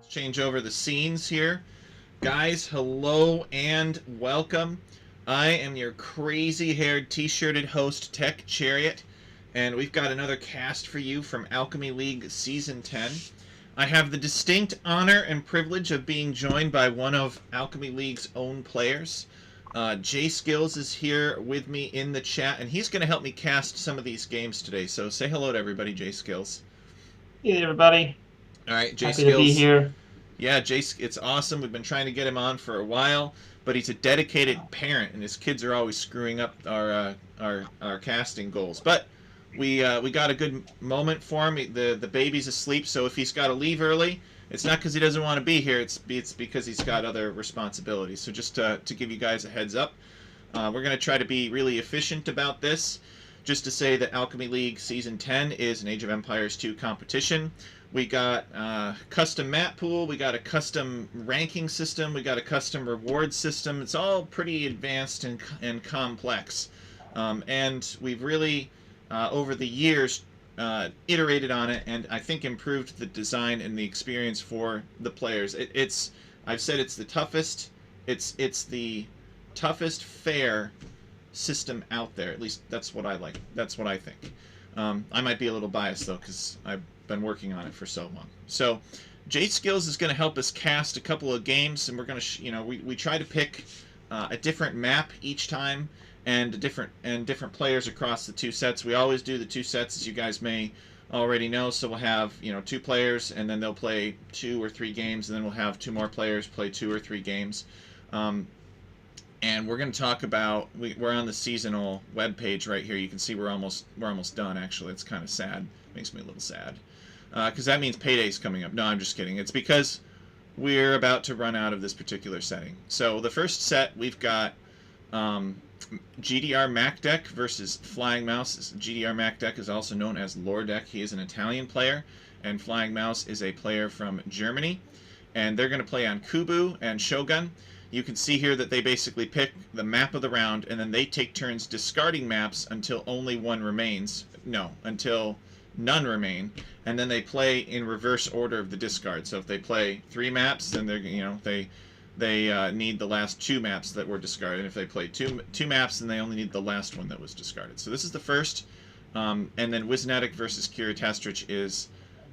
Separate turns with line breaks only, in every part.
change over the scenes here. Guys, hello and welcome. I am your crazy-haired, t-shirted host, Tech Chariot, and we've got another cast for you from Alchemy League Season 10. I have the distinct honor and privilege of being joined by one of Alchemy League's own players. JSkillz is here with me in the chat, and he's going to help me cast some of these games today. So say hello to everybody, JSkillz.
Hey, everybody.
All right, JSkillz.
Happy to be here.
Yeah, Jace, it's awesome. We've been trying to get him on for a while, but he's a dedicated parent, and his kids are always screwing up our casting goals. But we got a good moment for him. The baby's asleep, so if he's got to leave early, it's not because he doesn't want to be here. It's because he's got other responsibilities. So just to give you guys a heads up, we're going to try to be really efficient about this. Just to say that Alchemy League Season 10 is an Age of Empires 2 competition. We got a custom map pool, we got a custom ranking system, we got a custom reward system. It's all pretty advanced and complex. And we've really, over the years, iterated on it and I think improved the design and the experience for the players. I've said it's the toughest, it's the toughest fair system out there. At least that's what I like. That's what I think. I might be a little biased though because I've been working on it for so long. So JSkillz is going to help us cast a couple of games, and we're going to, we try to pick a different map each time and different players across the two sets. We always do the two sets, as you guys may already know. So we'll have two players, and then they'll play 2 or 3 games, and then we'll have 2 more players play 2 or 3 games. And we're going to talk about, we're on the seasonal web page right here. You can see we're almost done. Actually, it's kind of sad. Makes me a little sad because that means payday's coming up. No, I'm just kidding. It's because we're about to run out of this particular setting. So the first set we've got GDR Mac Deck versus Flying Mouse. GDR Mac Deck is also known as Lore Deck. He is an Italian player, and Flying Mouse is a player from Germany, and they're going to play on Kubu and Shogun. You can see here that they basically pick the map of the round, and then they take turns discarding maps until only one remains. No, until none remain, and then they play in reverse order of the discard. So if they play 3 maps, then they're they need the last 2 maps that were discarded. And if they play two maps, then they only need the last one that was discarded. So this is the first, and then Wisnatic versus Kiritastrich is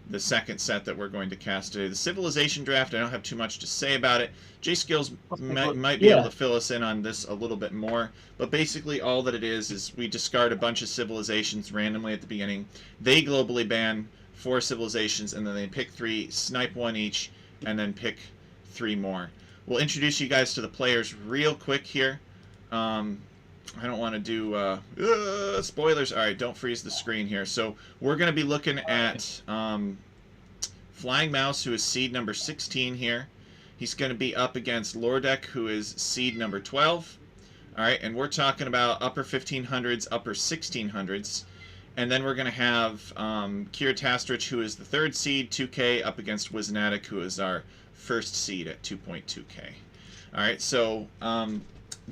the second set that we're going to cast today. The Civilization Draft, I don't have too much to say about it. JSkillz might be able to fill us in on this a little bit more, but basically all that it is we discard a bunch of civilizations randomly at the beginning. They globally ban 4 civilizations, and then they pick 3, snipe 1 each, and then pick 3 more. We'll introduce you guys to the players real quick here. I don't want to do spoilers. All right, don't freeze the screen here. So we're going to be looking at Flying Mouse, who is seed number 16 here. He's going to be up against Lore Deck, who is seed number 12. All right, and we're talking about upper 1500s, upper 1600s. And then we're going to have Kiritastrich, who is the 3rd seed, 2K, up against Wisnatic, who is our 1st seed at 2.2K. All right, so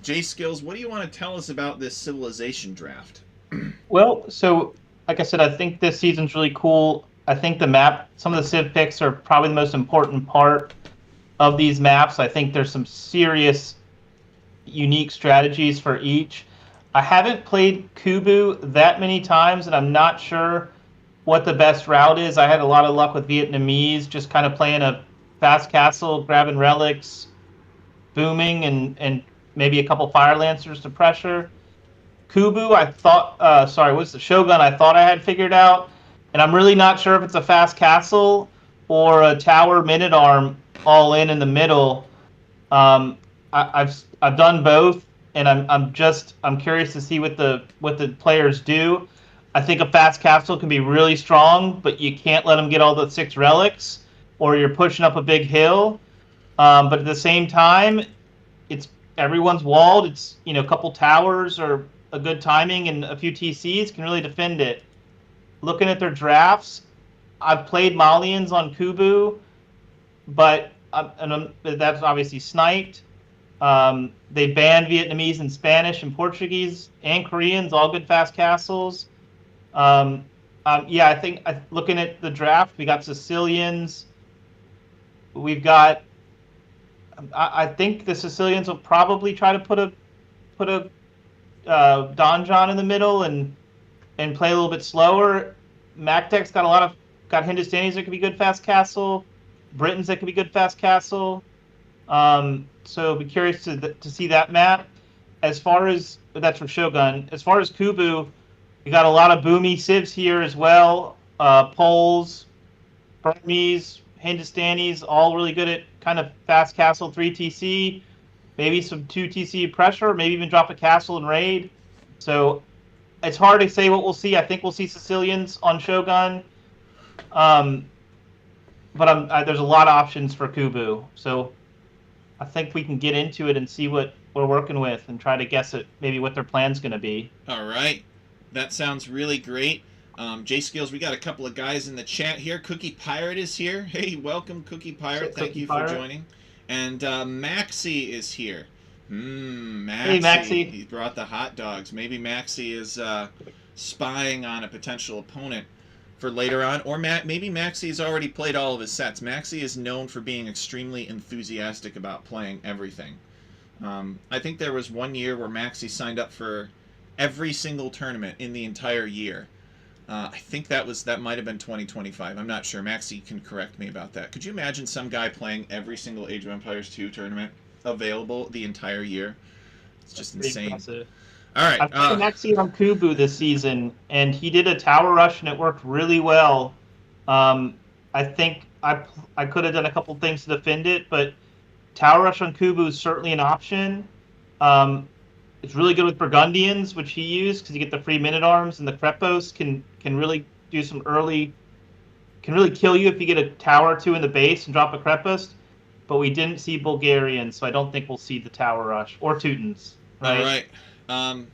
JSkillz, what do you want to tell us about this Civilization Draft?
Well, so like I said, I think this season's really cool. I think the map, some of the civ picks are probably the most important part of these maps. I think there's some serious unique strategies for each. I haven't played Kubu that many times, and I'm not sure what the best route is. I had a lot of luck with Vietnamese, just kind of playing a fast castle, grabbing relics, booming, and maybe a couple Fire Lancers to pressure. Kubu, I thought, what's the Shogun I thought I had figured out, and I'm really not sure if it's a fast castle or a tower Minotaur all in the middle. I've done both, and I'm curious to see what the players do. I think a fast castle can be really strong, but you can't let them get all the 6 relics, or you're pushing up a big hill. But at the same time, everyone's walled. It's a couple towers or a good timing and a few TCs can really defend it. Looking at their drafts, I've played Malians on Kubu, but that's obviously sniped. They banned Vietnamese and Spanish and Portuguese and Koreans, all good fast castles. Yeah, I think looking at the draft, we got Sicilians. we've got. I think the Sicilians will probably try to put a Donjon in the middle and play a little bit slower. MacDeck's got Hindustanis that could be good fast castle, Britons that could be good fast castle. So be curious to see that map. As far as that's for Shogun. As far as Kubu, we got a lot of boomy civs here as well. Poles, Burmese, Hindustanis, all really good at kind of fast castle 3TC. Maybe some 2TC pressure, maybe even drop a castle and raid. So it's hard to say what we'll see. I think we'll see Sicilians on Shogun. But there's a lot of options for Kubu. So I think we can get into it and see what we're working with and try to guess it, maybe what their plan's going to be.
All right. That sounds really great. JSkillz, we got a couple of guys in the chat here. Cookie Pirate is here. Hey, welcome, Cookie Pirate. Thank you for joining. And Maxie is here. Maxie.
Hey, Maxie.
He brought the hot dogs. Maybe Maxie is spying on a potential opponent for later on. Or maybe Maxie's already played all of his sets. Maxie is known for being extremely enthusiastic about playing everything. I think there was one year where Maxie signed up for every single tournament in the entire year. I think that might have been 2025. I'm not sure. Maxie can correct me about that. Could you imagine some guy playing every single Age of Empires 2 tournament available the entire year? It's just insane.
Impressive.
All right.
I played Maxie on Kubu this season, and he did a tower rush, and it worked really well. I think I could have done a couple things to defend it, but tower rush on Kubu is certainly an option. It's really good with Burgundians, which he used because you get the free Men-at-Arms, and the Krepos can really do some early, can really kill you if you get a tower or two in the base and drop a Krepos. But we didn't see Bulgarians, so I don't think we'll see the tower rush or Teutons. Right?
All right.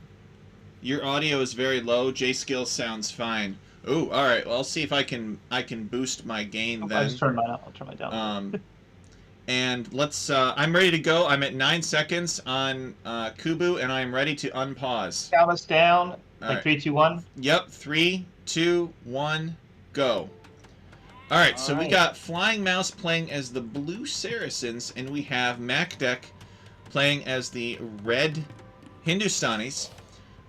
Your audio is very low. JSkillz sounds fine. Oh, all right. Well, I'll see if I can boost my gain then.
I'll just turn mine up. I'll turn mine down.
And let's. I'm ready to go. I'm at 9 seconds on Kubu, and I'm ready to unpause.
Count us down. Like
right.
3, 2, 1.
Yep. 3, 2, 1, go. All right. So we got Flying Mouse playing as the Blue Saracens, and we have MacDeck playing as the Red Hindustanis.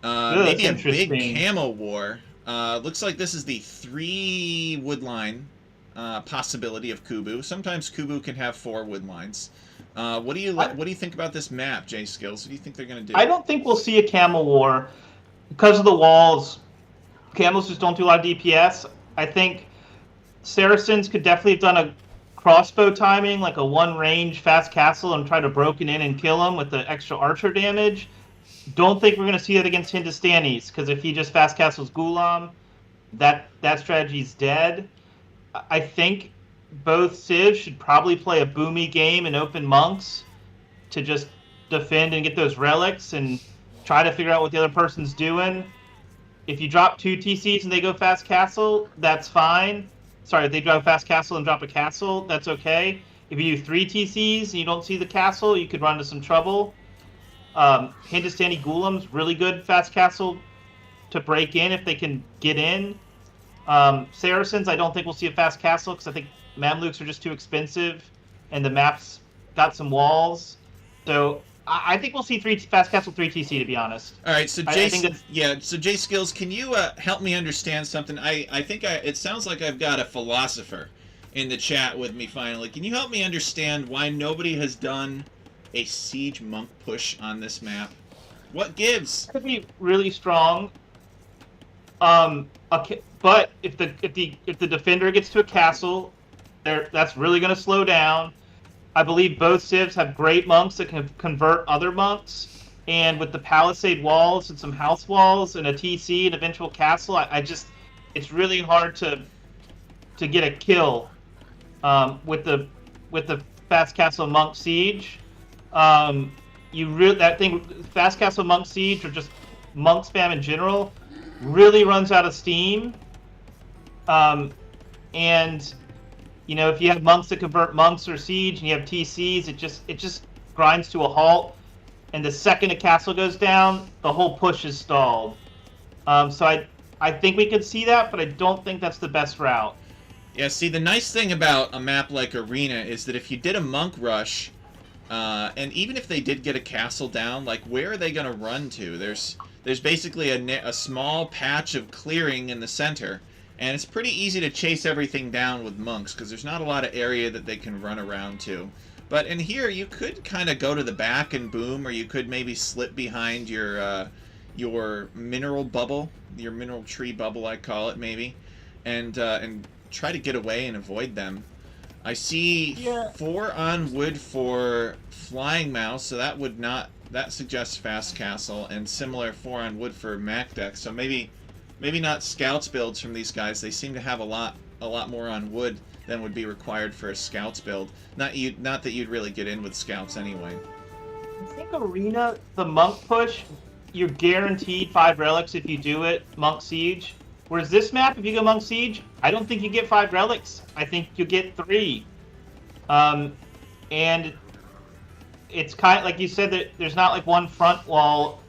Maybe a big camo war. Looks like this is the 3 wood line possibility of Kubu. Sometimes Kubu can have 4 wood lines. What do you think about this map, JSkillz? What do you think they're going to do?
I don't think we'll see a camel war because of the walls. Camels just don't do a lot of DPS. I think Saracens could definitely have done a crossbow timing, like a 1 range fast castle, and try to broken in and kill him with the extra archer damage. Don't think we're going to see that against Hindustanis, because if he just fast castles Ghulam, that strategy's dead. I think both civs should probably play a boomy game and open monks to just defend and get those relics and try to figure out what the other person's doing. If you drop 2 TCs and they go fast castle, that's fine. Sorry, if they drop fast castle and drop a castle, that's okay. If you do 3 TCs and you don't see the castle, you could run into some trouble. Hindustani Ghulam's really good fast castle to break in if they can get in. Saracens, I don't think we'll see a fast castle because I think Mamluks are just too expensive and the map's got some walls. So I think we'll see fast castle 3 TC, to be honest.
All right, so JSkillz, can you help me understand something? I think it sounds like I've got a philosopher in the chat with me finally. Can you help me understand why nobody has done a siege monk push on this map? What gives?
Could be really strong. But if the defender gets to a castle, that's really going to slow down. I believe both civs have great monks that can convert other monks, and with the palisade walls and some house walls and a TC and eventual castle, it's really hard to get a kill with the fast castle monk siege. Fast castle monk siege or just monk spam in general really runs out of steam. And if you have monks that convert monks or siege and you have TCs, it just grinds to a halt. And the second a castle goes down, the whole push is stalled. So I think we could see that, but I don't think that's the best route.
Yeah, see, the nice thing about a map like Arena is that if you did a monk rush, and even if they did get a castle down, like, where are they going to run to? There's basically a small patch of clearing in the center, and it's pretty easy to chase everything down with monks, because there's not a lot of area that they can run around to. But in here, you could kind of go to the back and boom, or you could maybe slip behind your mineral bubble, your mineral tree bubble, I call it, maybe, and try to get away and avoid them. I see 4 on wood for flying mouse, so that suggests fast castle, and similar 4 on wood for Mac deck. So maybe not scouts builds from these guys. They seem to have a lot more on wood than would be required for a scouts build. Not that you'd really get in with scouts anyway.
I think Arena, the monk push, you're guaranteed 5 relics if you do it, Monk Siege. Whereas this map, if you go Monk Siege, I don't think you get 5 relics. I think you get 3. And it's kind of, like you said, that there's not like one front wall.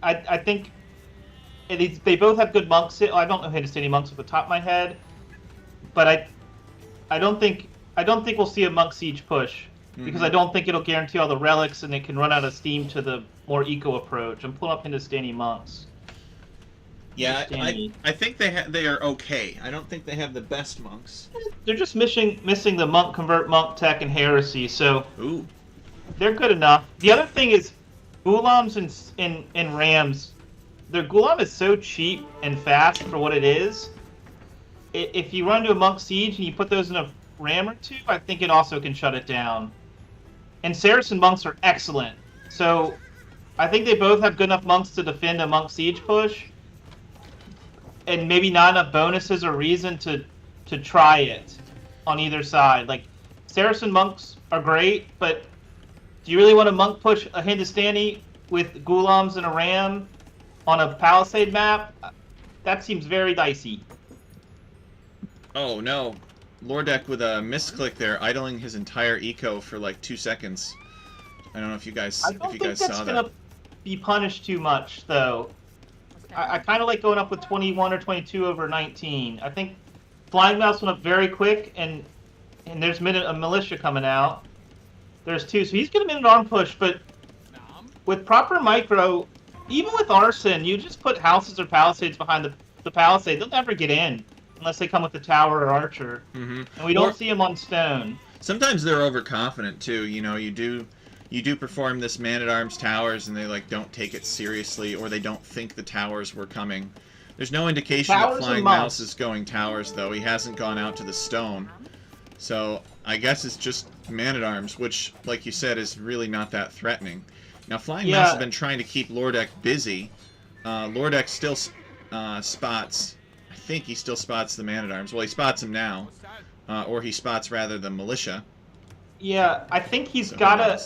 I think they both have good monks. I don't know Hindustani monks off the top of my head, but I don't think we'll see a Monk Siege push. Because I don't think it'll guarantee all the relics, and it can run out of steam to the more eco approach. I'm pulling up Hindustani monks.
Yeah, I think they are okay. I don't think they have the best monks.
They're just missing the monk convert, monk tech, and heresy. So
ooh,
they're good enough. The other thing is, Ghulams and Rams. Their Ghulam is so cheap and fast for what it is. If you run to a Monk Siege and you put those in a Ram or 2, I think it also can shut it down. And Saracen monks are excellent. So I think they both have good enough monks to defend a Monk Siege push. And maybe not enough bonuses or reason to try it on either side. Like, Saracen monks are great, but do you really want to monk push a Hindustani with Ghulams and a Ram on a Palisade map? That seems very dicey.
Oh no. Lordek with a misclick there, idling his entire eco for like 2 seconds. I don't know if you guys saw that. I don't think that's going to
be punished too much, though. I kind of like going up with 21 or 22 over 19. I think Flying Mouse went up very quick, and there's a militia coming out. There's 2, so he's going to minute arm push, but with proper micro, even with Arson, you just put houses or palisades behind the palisade. They'll never get in. Unless they come with the tower or archer. And we don't see them on stone.
Sometimes they're overconfident too. You know, you do perform this man-at-arms towers, and they like don't take it seriously, or they don't think the towers were coming. There's no indication that Flying Mouse is going towers, though. He hasn't gone out to the stone. So I guess it's just man-at-arms, which, like you said, is really not that threatening. Now, Flying Mouse has been trying to keep Lordek busy. Lordek still spots... I think he still spots the man-at-arms. Well, he spots him now. Or he spots, rather, the militia.
Yeah, I think he's got a...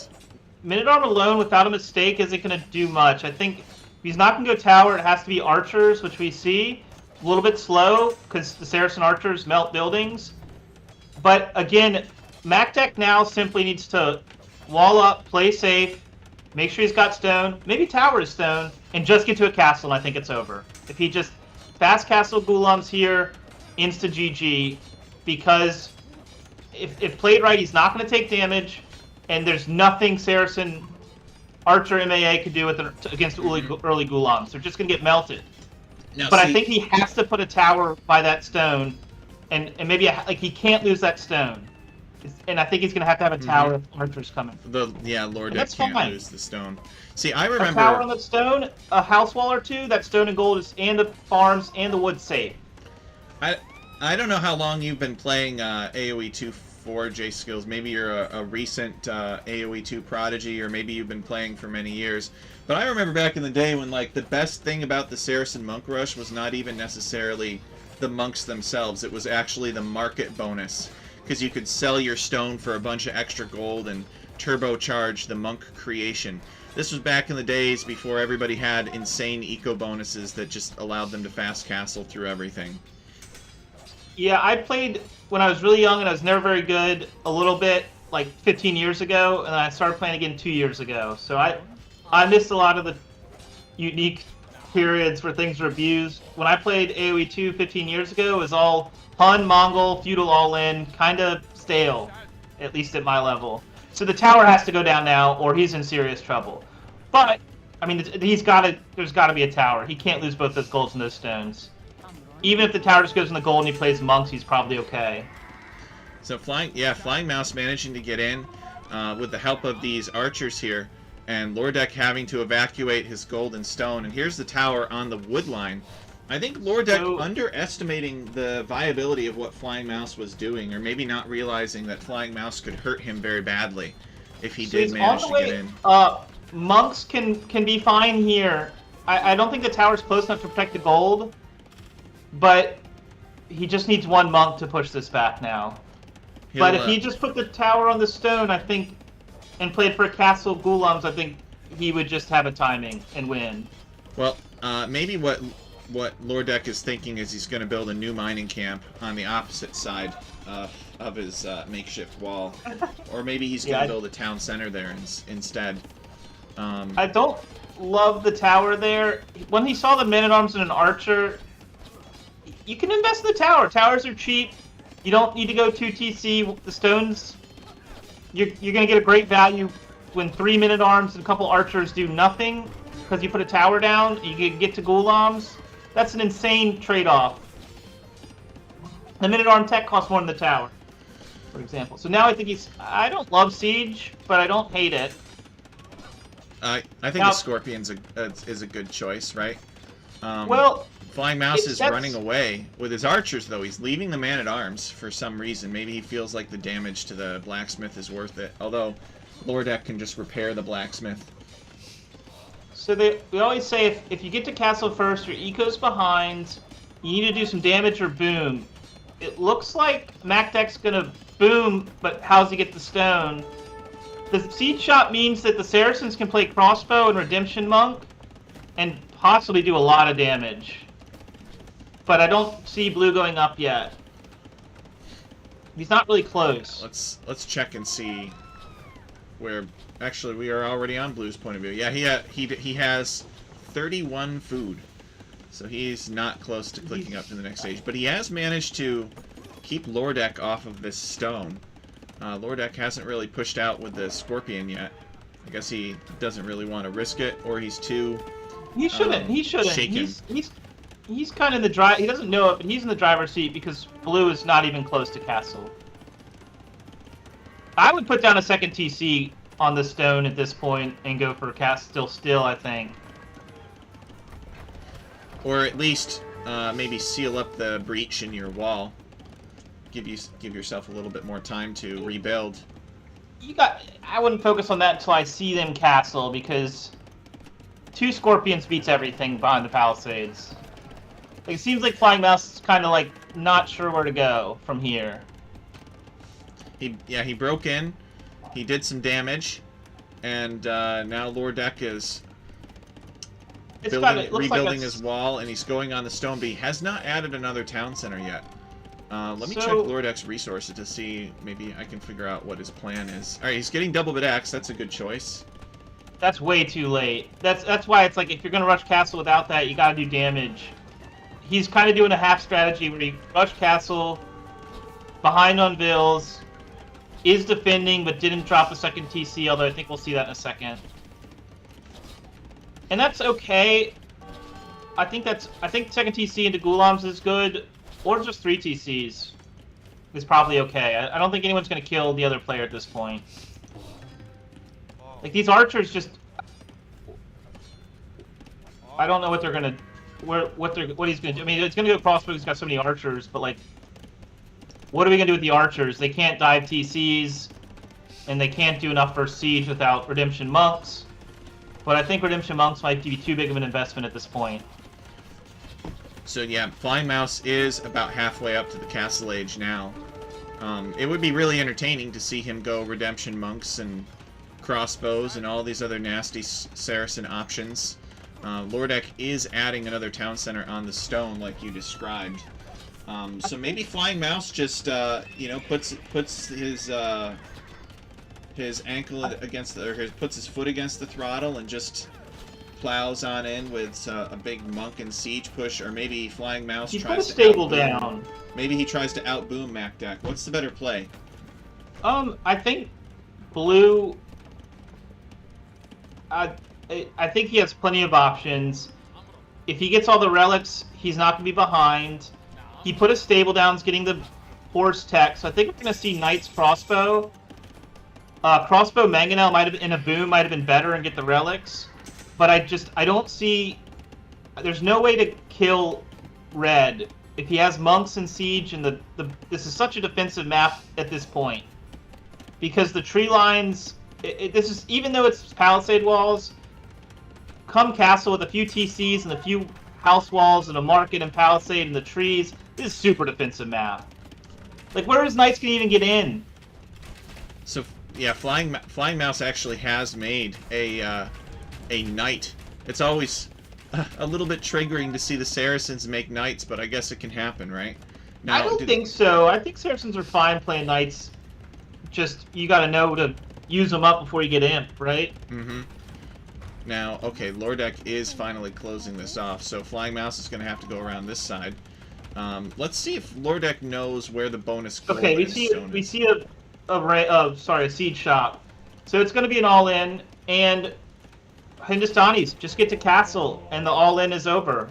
Minute-arm alone without a mistake isn't going to do much. I think if he's not going to go tower, it has to be archers, which we see. A little bit slow, because the Saracen archers melt buildings. But, again, Mac deck now simply needs to wall up, play safe, make sure he's got stone, maybe tower is stone, and just get to a castle, and I think it's over. If he just... Fast Castle Ghulams here, insta GG, because if played right, he's not going to take damage, and there's nothing Saracen Archer MAA could do against early Ghulams. They're just going to get melted. Now, but I think he has to put a tower by that stone, and maybe like he can't lose that stone. And I think he's going to have a tower of archers coming.
Lordek can't lose the stone. See, I remember...
A tower on the stone, a house wall or 2, that stone and gold is, and the farms and the wood safe.
I don't know how long you've been playing AoE 2 for JSkillz. Maybe you're a recent AoE 2 prodigy, or maybe you've been playing for many years. But I remember back in the day when, like, the best thing about the Saracen Monk Rush was not even necessarily the monks themselves. It was actually the market bonus. Because you could sell your stone for a bunch of extra gold and turbocharge the monk creation. This was back in the days before everybody had insane eco bonuses that just allowed them to fast castle through everything.
Yeah, I played when I was really young and I was never very good a little bit, like 15 years ago, and I started playing again 2 years ago. So I missed a lot of the unique periods where things were abused. When I played AoE 2 15 years ago, it was all Hun, Mongol, feudal all-in, kind of stale, at least at my level. So the tower has to go down now, or he's in serious trouble. But I mean, there's got to be a tower. He can't lose both those golds and those stones. Even if the tower just goes in the gold and he plays monks, he's probably okay.
So Flying Mouse managing to get in with the help of these archers here, and Lordek having to evacuate his gold and stone. And here's the tower on the wood line. I think Lordek underestimating the viability of what Flying Mouse was doing, or maybe not realizing that Flying Mouse could hurt him very badly if he did manage to get in.
Monks can be fine here. I don't think the tower's close enough to protect the gold, but he just needs one monk to push this back now. But if he just put the tower on the stone, I think, and played for a castle Ghulams, I think he would just have a timing and win.
Well, maybe what Lordek is thinking is he's going to build a new mining camp on the opposite side of his makeshift wall. Or maybe he's going to build a town center there instead.
I don't love the tower there. When he saw the men-at-arms and an archer, you can invest in the tower. Towers are cheap. You don't need to go 2 TC. The stones, you're going to get a great value when 3 men-at-arms and a couple archers do nothing because you put a tower down. You can get to Ghulams. That's an insane trade-off. The men-at-arm tech costs more than the tower, for example. So now I think I don't love Siege, but I don't hate it.
I think the Scorpion's is a good choice, right?
Well,
Flying Mouse is running away with his archers, though. He's leaving the man-at-arms for some reason. Maybe he feels like the damage to the blacksmith is worth it. Although, Lordek can just repair the blacksmith.
So we always say if you get to castle first, your eco's behind, you need to do some damage or boom. It looks like MacDeck's gonna boom, but how's he get the stone? The siege shot means that the Saracens can play crossbow and redemption monk, and possibly do a lot of damage. But I don't see blue going up yet. He's not really close.
Let's check and see where. Actually, we are already on blue's point of view. Yeah, he has 31 food, so he's not close to clicking up to the next stage. But he has managed to keep Lordek off of this stone. Lordek hasn't really pushed out with the Scorpion yet. I guess he doesn't really want to risk it, or he's too.
He shouldn't.
Shaken.
He's kind of in the drive. He doesn't know it, but he's in the driver's seat because blue is not even close to castle. I would put down a second TC on the stone at this point and go for a cast still, I think.
Or at least maybe seal up the breach in your wall. Give yourself a little bit more time to rebuild.
I wouldn't focus on that until I see them castle, because 2 Scorpions beats everything behind the Palisades. Like, it seems like Flying Mouse is kind of like not sure where to go from here.
He broke in. He did some damage, and now Lordek is rebuilding his wall, and he's going on the stone, but he has not added another town center yet. Let me check Lordek's resources to see, maybe I can figure out what his plan is. Alright, he's getting double bit X, that's a good choice.
That's way too late. That's why it's like, if you're going to rush castle without that, you got to do damage. He's kind of doing a half strategy where he rushed castle, behind on bills, is defending but didn't drop a second TC, although I think we'll see that in a second. And that's okay. I think second TC into Ghulams is good, or just 3 TCs is probably okay. I don't think anyone's going to kill the other player at this point. Like, these archers just, I don't know what they're going to, what he's going to do. I mean, it's going to go crossbow, he's got so many archers, but like, what are we going to do with the archers? They can't dive TCs, and they can't do enough for siege without redemption monks. But I think redemption monks might be too big of an investment at this point.
So yeah, Flying Mouse is about halfway up to the castle age now. It would be really entertaining to see him go redemption monks and crossbows and all these other nasty Saracen options. Lordek is adding another town center on the stone, like you described. So maybe Flying Mouse just puts his ankle against puts his foot against the throttle and just plows on in with a big monk and siege push, or maybe Flying Mouse
He put a
tries to
stable
outboom.
down.
Maybe he tries to outboom MacDeck. What's the better play?
I think blue. I think he has plenty of options. If he gets all the relics, he's not going to be behind. He put a stable down, getting the horse tech, so I think we're going to see Knight's crossbow. Crossbow Mangonel might have in a boom might have been better and get the relics, but I don't see. There's no way to kill red if he has monks and siege, and this is such a defensive map at this point because the tree lines. This is even though it's palisade walls. Come castle with a few TCs and a few house walls and a market and palisade and the trees. This is super defensive map. Like where is Knights can even get in?
So yeah, Flying Mouse actually has made a knight. It's always a little bit triggering to see the Saracens make knights, but I guess it can happen, right? Now,
I don't think so. I think Saracens are fine playing knights. Just you got to know to use them up before you get imp, right?
Mm-hmm. Now, okay, Lordek is finally closing this off, so Flying Mouse is going to have to go around this side. Let's see if Lordek knows where the bonus gold
Okay, we see a siege shop. So it's going to be an all-in, and Hindustanis just get to castle, and the all-in is over.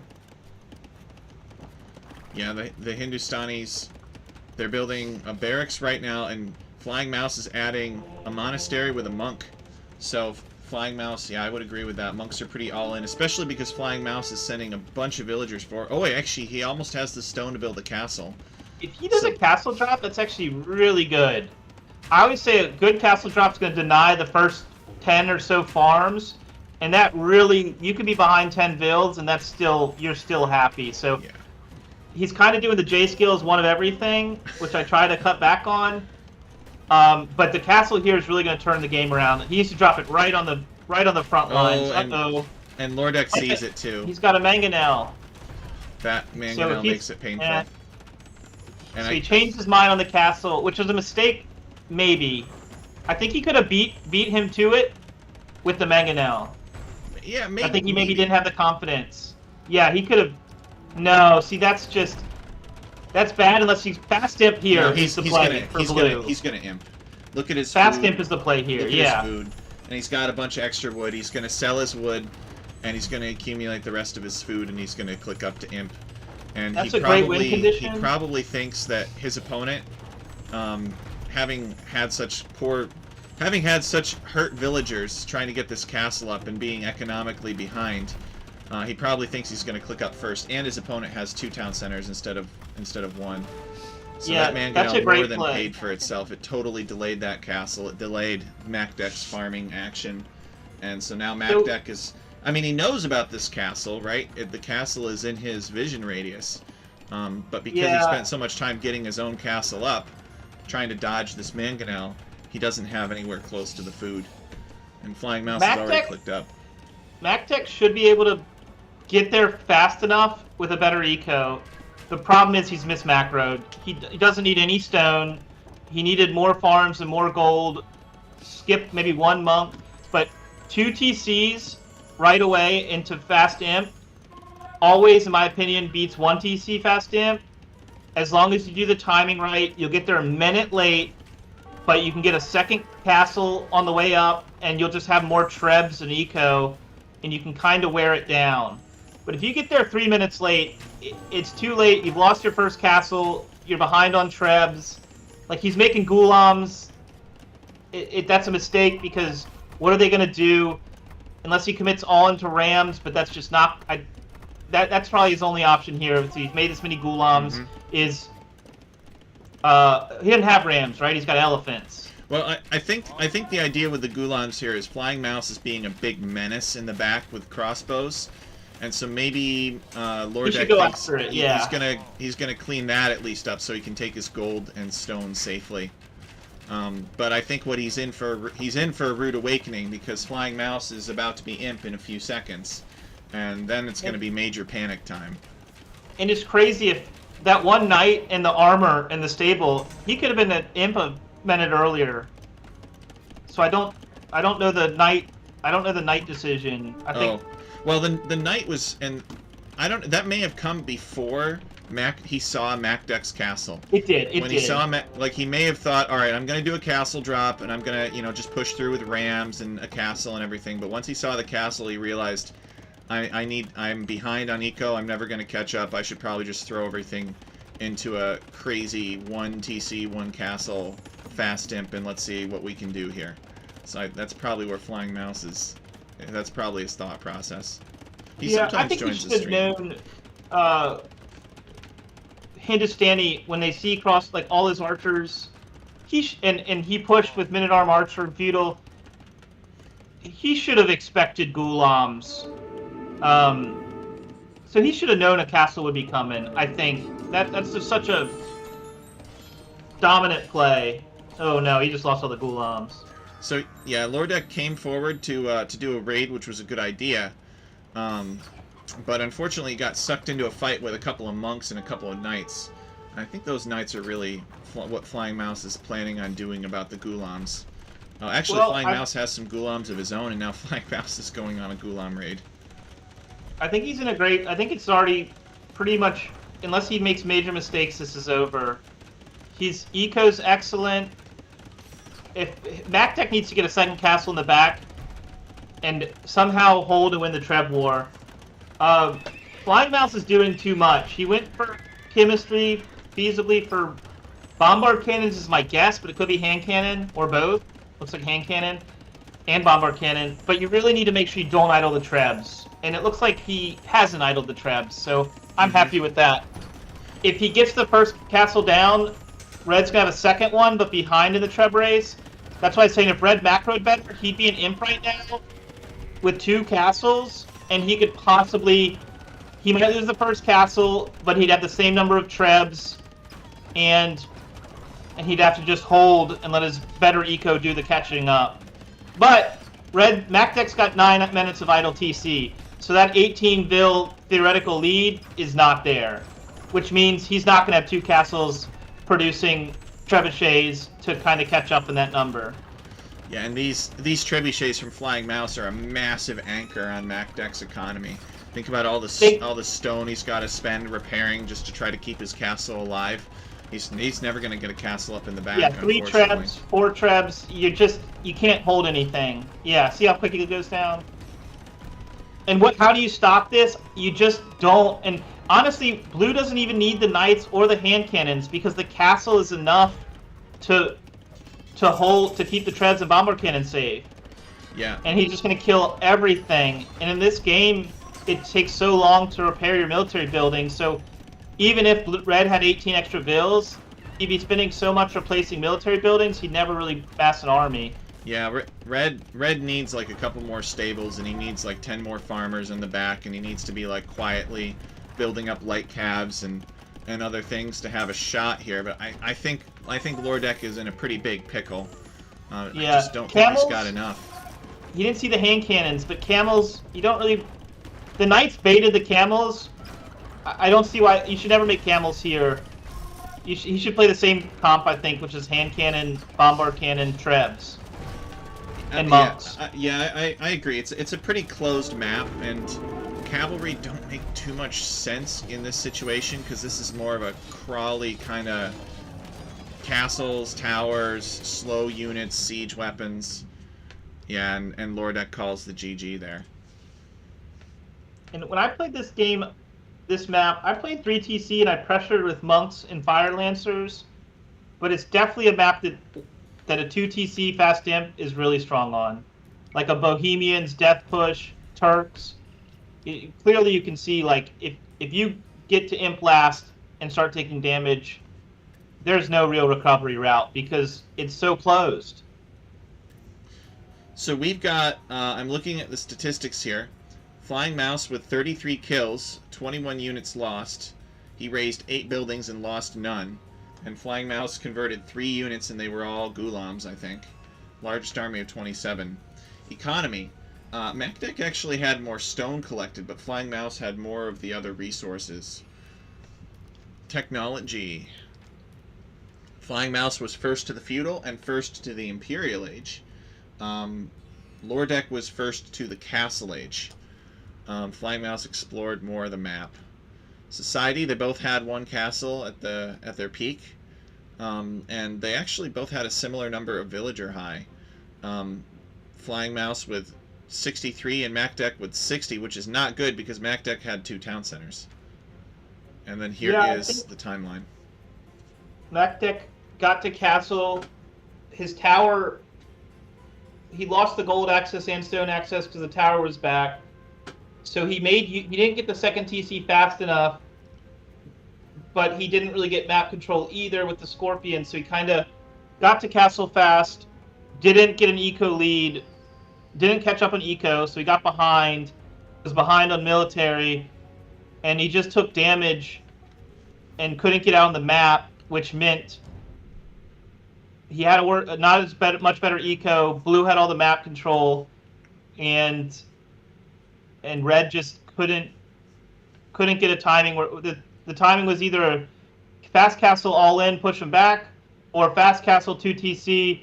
Yeah, the Hindustanis, they're building a barracks right now, and Flying Mouse is adding a monastery with a monk. So Flying Mouse, yeah, I would agree with that. Monks are pretty all-in, especially because Flying Mouse is sending a bunch of villagers for... Oh, wait, actually, he almost has the stone to build a castle.
If he does a castle drop, that's actually really good. I always say a good castle drop is going to deny the first 10 or so farms, and that really... You could be behind 10 builds, and that's still... You're still happy, so... Yeah. He's kind of doing the JSkillz one of everything, which I try to cut back on. But the castle here is really going to turn the game around. He needs to drop it right on the front lines.
And Lordek sees it too.
He's got a Mangonel.
That Mangonel makes it painful. And
so he changed his mind on the castle, which was a mistake, maybe. I think he could have beat him to it with the Mangonel.
Yeah, maybe.
I think he maybe didn't have the confidence. Yeah, he could have. No, see, that's bad unless he's fast imp here.
No, he's gonna imp. Look at his
fast
food.
Imp is the play here.
Look
yeah.
at his food. And he's got a bunch of extra wood. He's gonna sell his wood, and he's gonna accumulate the rest of his food, and he's gonna click up to imp. And
that's a great win condition.
He probably thinks that his opponent, having had such hurt villagers trying to get this castle up and being economically behind. He probably thinks he's going to click up first, and his opponent has 2 town centers instead of 1. So
yeah,
that Mangonel more than paid for itself. It totally delayed that castle. It delayed MacDeck's farming action, and so now MacDeck is. I mean, he knows about this castle, right? The castle is in his vision radius, but because he spent so much time getting his own castle up, trying to dodge this Mangonel, he doesn't have anywhere close to the food. And Flying Mouse is already clicked up.
MacDeck should be able to get there fast enough with a better eco. The problem is he's mismacroed. He doesn't need any stone. He needed more farms and more gold. Skip maybe 1 month, but 2 TCs right away into fast imp always, in my opinion, beats 1 TC fast imp. As long as you do the timing right, you'll get there a minute late, but you can get a second castle on the way up, and you'll just have more trebs and eco, and you can kind of wear it down. But if you get there 3 minutes late, it's too late. You've lost your first castle. You're behind on trebs. Like, he's making Ghulams. That's a mistake because what are they going to do unless he commits all into Rams? But that's just not... That's probably his only option here. So he's made this many Ghulams. He didn't have Rams, right? He's got elephants.
Well, I think the idea with the Ghulams here is Flying Mouse is being a big menace in the back with crossbows. And so maybe Lordek thinks he's gonna clean that at least up so he can take his gold and stone safely. But I think what he's in for a rude awakening because Flying Mouse is about to be imp in a few seconds, and then it's gonna be major panic time.
And it's crazy if that one knight in the armor in the stable, he could have been an imp a minute earlier. So I don't know the knight decision. I think.
Well, the knight was, and I don't. That may have come before he saw Macduck's castle.
It did. It
When
did.
he saw like he may have thought, all right, I'm gonna do a castle drop, and I'm gonna just push through with rams and a castle and everything. But once he saw the castle, he realized, I'm behind on eco. I'm never gonna catch up. I should probably just throw everything into a crazy 1 TC 1 castle fast imp, and let's see what we can do here. So that's probably where Flying Mouse is. That's probably his thought process. He sometimes
I think
joins
he
the
should
stream.
have known Hindustani, when they see across like all his archers, and he pushed with Minotaur Archer and Feudal. He should have expected Ghulams. So he should have known a castle would be coming. I think that's just such a dominant play. Oh no, he just lost all the Ghulams.
So yeah, Lordek came forward to do a raid, which was a good idea, but unfortunately he got sucked into a fight with a couple of monks and a couple of knights. And I think those knights are really what Flying Mouse is planning on doing about the Ghulams. Actually, well, Flying Mouse has some Ghulams of his own, and now Flying Mouse is going on a Ghulam raid.
I think he's in a great... I think it's already pretty much... Unless he makes major mistakes, this is over. His eco's excellent. If MacTech needs to get a second castle in the back and somehow hold to win the Treb War, Flying Mouse is doing too much. He went for chemistry, feasibly for bombard cannons is my guess, but it could be hand cannon or both. Looks like hand cannon and bombard cannon. But you really need to make sure you don't idle the Trebs. And it looks like he hasn't idled the Trebs, so I'm happy with that. If he gets the first castle down, Red's going to have a second one, but behind in the Treb race. That's why I'm saying if Red macroed better, he'd be an imp right now with 2 castles, and he could possibly... He might lose the first castle, but he'd have the same number of Trebs, and he'd have to just hold and let his better eco do the catching up. But Red MacDeck's got 9 minutes of idle TC, so that 18 Vil theoretical lead is not there, which means he's not going to have 2 castles producing trebuchets to kind of catch up in that number.
Yeah, and these trebuchets from Flying Mouse are a massive anchor on MacDeck's economy. Think about all the stone he's got to spend repairing just to try to keep his castle alive. He's never going to get a castle up in the back.
Yeah, 3 Trebs, 4 Trebs. You can't hold anything. Yeah, see how quickly it goes down. And how do you stop this? You just don't. And honestly, Blue doesn't even need the knights or the hand cannons because the castle is enough to keep the Trebs and bombard cannons safe.
Yeah.
And he's just going to kill everything. And in this game, it takes so long to repair your military buildings. So even if Red had 18 extra Vils, he'd be spending so much replacing military buildings, he'd never really mass an army.
Yeah, Red needs like a couple more stables, and he needs like 10 more farmers in the back, and he needs to be like quietly building up light calves and other things to have a shot here. But I think Lordek is in a pretty big pickle.
Yeah,
I just don't think he's got enough.
He didn't see the hand cannons, but camels, you don't really... The knights baited the camels. I don't see why... You should never make camels here. He should play the same comp, I think, which is hand cannon, bombard cannon, Trebs. And monks.
I agree. It's a pretty closed map, and cavalry don't make too much sense in this situation, because this is more of a crawly kind of castles, towers, slow units, siege weapons. Yeah, and Lordek calls the GG there.
And when I played this game, this map, I played 3 TC and I pressured with monks and fire lancers, but it's definitely a map that a 2 TC fast imp is really strong on. Like a Bohemians, Death Push, Turks. Clearly you can see, like, if you get to imp last and start taking damage, there's no real recovery route because it's so closed.
So we've got, I'm looking at the statistics here. Flying Mouse with 33 kills, 21 units lost. He raised 8 buildings and lost none. And Flying Mouse converted 3 units, and they were all Ghulams, I think. Largest army of 27. Economy. MacDeck actually had more stone collected, but Flying Mouse had more of the other resources. Technology. Flying Mouse was first to the Feudal and first to the Imperial Age. Lordek was first to the Castle Age. Flying Mouse explored more of the map. Society, they both had one castle at their peak, and they actually both had a similar number of villager high. Flying Mouse with 63 and MacDeck with 60, which is not good because MacDeck had 2 town centers. And then here is the timeline.
MacDeck got to castle. His tower, he lost the gold access and stone access because the tower was back. So he didn't get the second TC fast enough, but he didn't really get map control either with the Scorpion. So he kind of got to castle fast, didn't get an eco lead, didn't catch up on eco, so he got behind, was behind on military, and he just took damage and couldn't get out on the map, which meant he had much better eco. Blue had all the map control, and red just couldn't get a timing where the timing was either a fast castle all in, push him back, or fast castle 2 TC,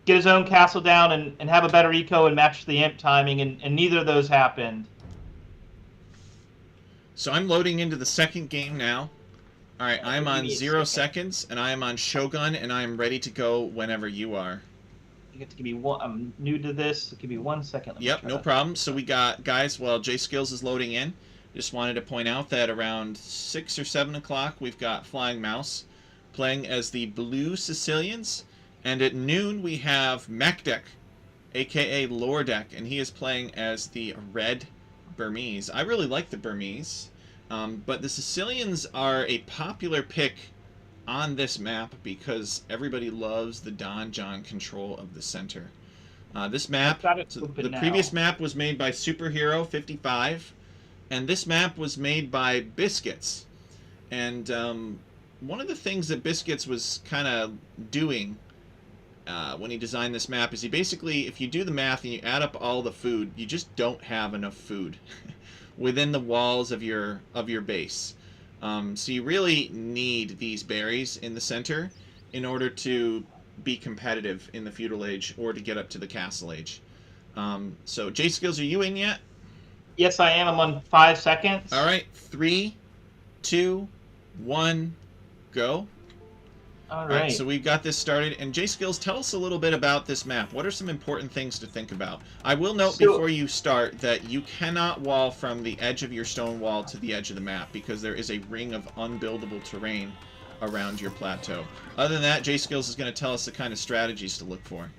get his own castle down and have a better eco and match the imp timing, and neither of those happened.
So I'm loading into the second game now. All right, I'm on 0 seconds, and I am on Shogun, and I am ready to go whenever you are.
You get to give me one. I'm new to this. So give me 1 second.
Yep, no problem. So we got, guys, while JSkillz is loading in, just wanted to point out that around 6 or 7 o'clock, we've got Flying Mouse playing as the Blue Sicilians, and at noon we have MacDeck, aka Lower Deck, and he is playing as the Red Burmese. I really like the Burmese. But the Sicilians are a popular pick on this map because everybody loves the Donjon control of the center. This map, the previous map was made by Superhero 55, and this map was made by Biscuits. And one of the things that Biscuits was kind of doing when he designed this map is he basically, if you do the math and you add up all the food, you just don't have enough food within the walls of your base. So you really need these berries in the center in order to be competitive in the feudal age or to get up to the castle age. So JSkillz, are you in yet?
Yes, I am. I'm on 5 seconds.
All right, 3, 2, 1, go.
All right.
So we've got this started. And JSkillz, tell us a little bit about this map. What are some important things to think about? I will note before you start that you cannot wall from the edge of your stone wall to the edge of the map because there is a ring of unbuildable terrain around your plateau. Other than that, JSkillz is going to tell us the kind of strategies to look for.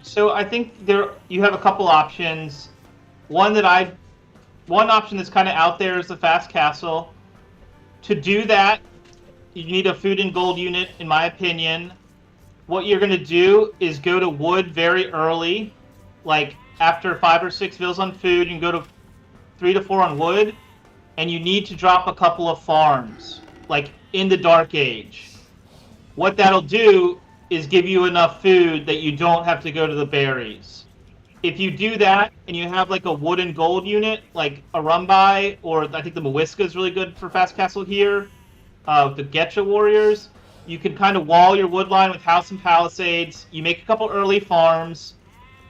So I think you have a couple options. One option that's kind of out there is the fast castle. To do that, you need a food and gold unit, in my opinion. What you're going to do is go to wood very early. Like, after 5 or 6 vills on food, you can go to 3 to 4 on wood. And you need to drop a couple of farms, like in the Dark Age. What that'll do is give you enough food that you don't have to go to the berries. If you do that, and you have like a wood and gold unit, like a Rumbai, or I think the Mawiska is really good for fast castle here, the Getcha warriors, you can kind of wall your wood line with house and palisades. You make a couple early farms.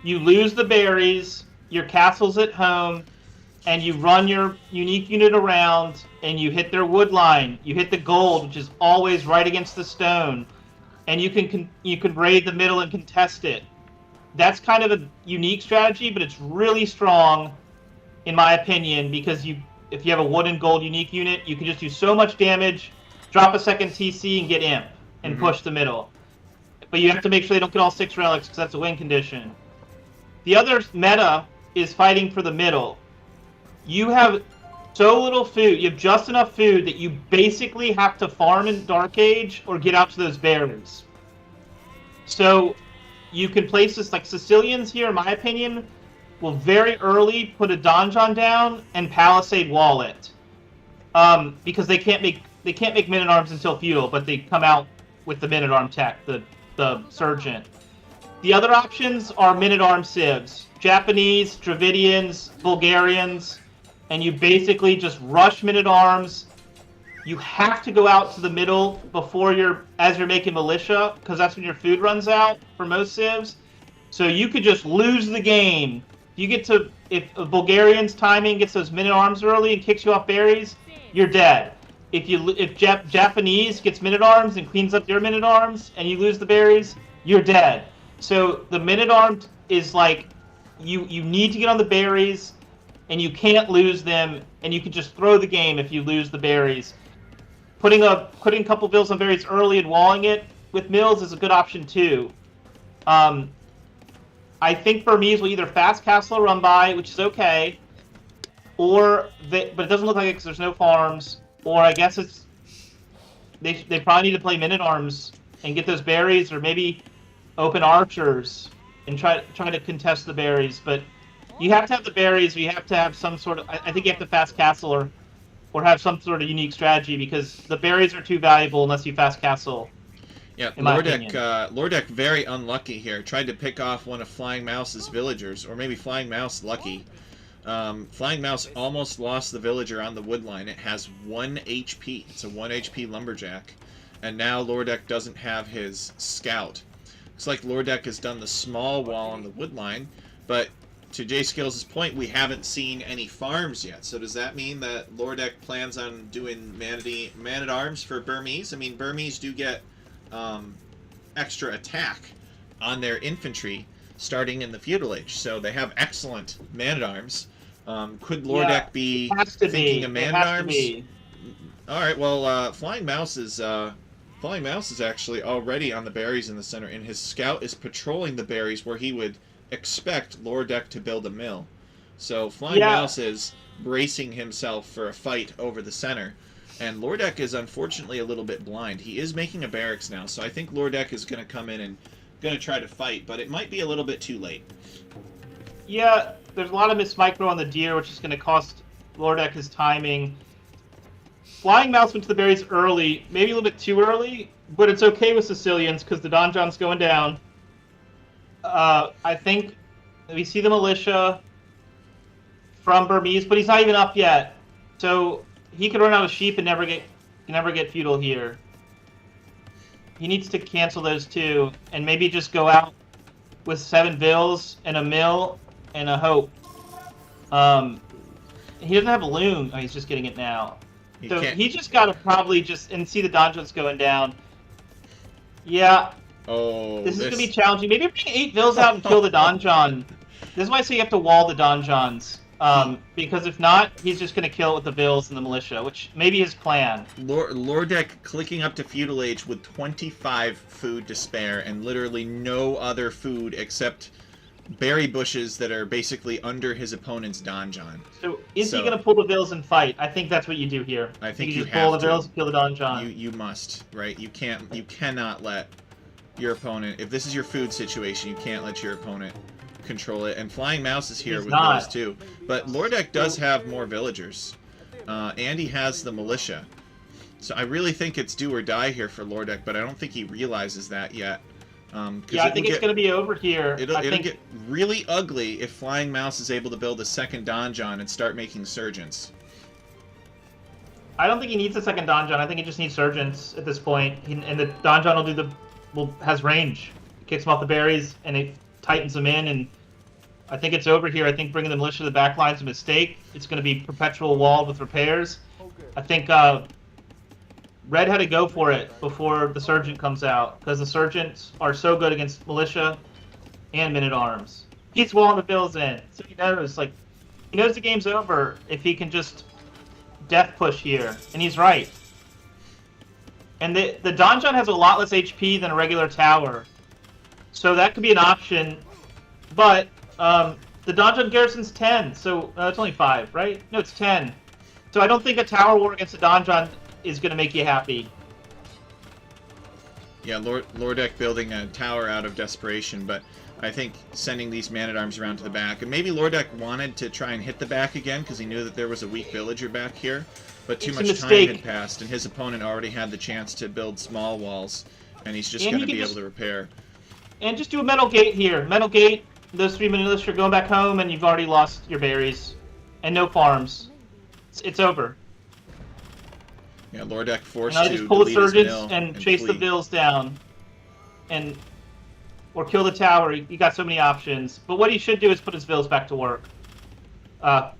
You lose the berries. Your castle's at home. And you run your unique unit around, and you hit their wood line. You hit the gold, which is always right against the stone. And you can raid the middle and contest it. That's kind of a unique strategy, but it's really strong, in my opinion, because if you have a wood and gold unique unit, you can just do so much damage, drop a second TC, and get imp, and push the middle. But you have to make sure they don't get all 6 relics, because that's a win condition. The other meta is fighting for the middle. You have so little food, you have just enough food that you basically have to farm in Dark Age or get out to those berries. So you can place this, like Sicilians here, in my opinion, will very early put a donjon down and palisade wall it. Because they can't make men-at-arms until feudal, but they come out with the men-at-arm tech, the Sergeant. The other options are men-at-arm civs. Japanese, Dravidians, Bulgarians, and you basically just rush men-at-arms. You have to go out to the middle as you're making militia, because that's when your food runs out for most civs. So you could just lose the game if a Bulgarian's timing gets those minute arms early and kicks you off berries, you're dead. If Japanese gets minute arms and cleans up your minute arms and you lose the berries, you're dead. So the minute arm is like you need to get on the berries, and you can't lose them, and you can just throw the game if you lose the berries. Putting a couple bills on berries early and walling it with mills is a good option too. I think Burmese will either fast castle or run by, which is okay, but it doesn't look like it because there's no farms. Or I guess they probably need to play minute arms and get those berries, or maybe open archers and try to contest the berries. But you have to have the berries, or you have to have some sort of. I think you have to fast castle or have some sort of unique strategy, because the berries are too valuable unless you fast castle.
Yeah, Lordek very unlucky here. Tried to pick off one of Flying Mouse's villagers, or maybe Flying Mouse lucky. Flying Mouse almost lost the villager on the wood line. It has 1 HP. It's a 1 HP lumberjack. And now Lordek doesn't have his scout. Looks like Lordek has done the small wall on the wood line, but to JSkillz' point, we haven't seen any farms yet. So does that mean that Lordek plans on doing man-at-arms for Burmese? I mean, Burmese do get extra attack on their infantry starting in the feudal age, so they have excellent man-at-arms. Could Lordek be thinking of man-at-arms? All right. Well, Flying Mouse is actually already on the berries in the center, and his scout is patrolling the berries where he would expect Lordek to build a mill. So Flying Mouse is bracing himself for a fight over the center, and Lordek is unfortunately a little bit blind. He is making a barracks now, so I think Lordek is going to come in and going to try to fight, but it might be a little bit too late.
Yeah, there's a lot of miss micro on the deer, which is going to cost Lordek his timing. Flying Mouse went to the berries early, maybe a little bit too early, but it's okay with Sicilians because the donjon's going down. I think we see the militia from Burmese, but he's not even up yet, so he could run out of sheep and never get feudal here. He needs to cancel those two and maybe just go out with 7 vills and a mill and a hope. He doesn't have a loon. Oh, he's just getting it now. He just got to probably and see the donjons going down. Yeah.
Oh,
this is going to be challenging. Maybe bring 8 vills out and kill the donjon. This is why I say you have to wall the donjons. Because if not, he's just going to kill it with the vills and the militia, which may be his plan.
Lordek clicking up to feudal age with 25 food to spare and literally no other food except berry bushes that are basically under his opponent's donjon.
So is he going to pull the vills and fight? I think that's what you do here.
I think
you just pull the vills and kill the donjon.
You must, right? You cannot let your opponent, if this is your food situation, you can't let your opponent control it. And Flying Mouse is here with those too. But Lordek does have more villagers. And he has the militia. So I really think it's do or die here for Lordek, but I don't think he realizes that yet.
I think it's going to be over here.
It'll get really ugly if Flying Mouse is able to build a second donjon and start making surgeons.
I don't think he needs a second donjon. I think he just needs surgeons at this point. And the donjon has range. It kicks him off the berries, and it tightens him in, and I think it's over here. I think bringing the militia to the back line is a mistake. It's going to be perpetual walled with repairs. I think Red had to go for it before the Sergeant comes out, because the Sergeants are so good against militia and men-at-arms. He's walling the bills in, so he knows the game's over if he can just death push here, and he's right. And the donjon has a lot less HP than a regular tower, so that could be an option. But the donjon garrison's 10, so it's only 5, right? No, it's 10. So I don't think a tower war against a donjon is going to make you happy.
Yeah, Lordek building a tower out of desperation, but I think sending these man-at-arms around to the back, and maybe Lordek wanted to try and hit the back again because he knew that there was a weak villager back here, but too much time had passed, and his opponent already had the chance to build small walls, and he's just going to be able to repair.
And just do a metal gate here. Metal gate, those 3 militia are going back home, and you've already lost your berries. And no farms. It's over.
Yeah, Lordek forced
to just pull the surgeons and chase the vills down. And or kill the tower. You got so many options. But what he should do is put his vills back to work.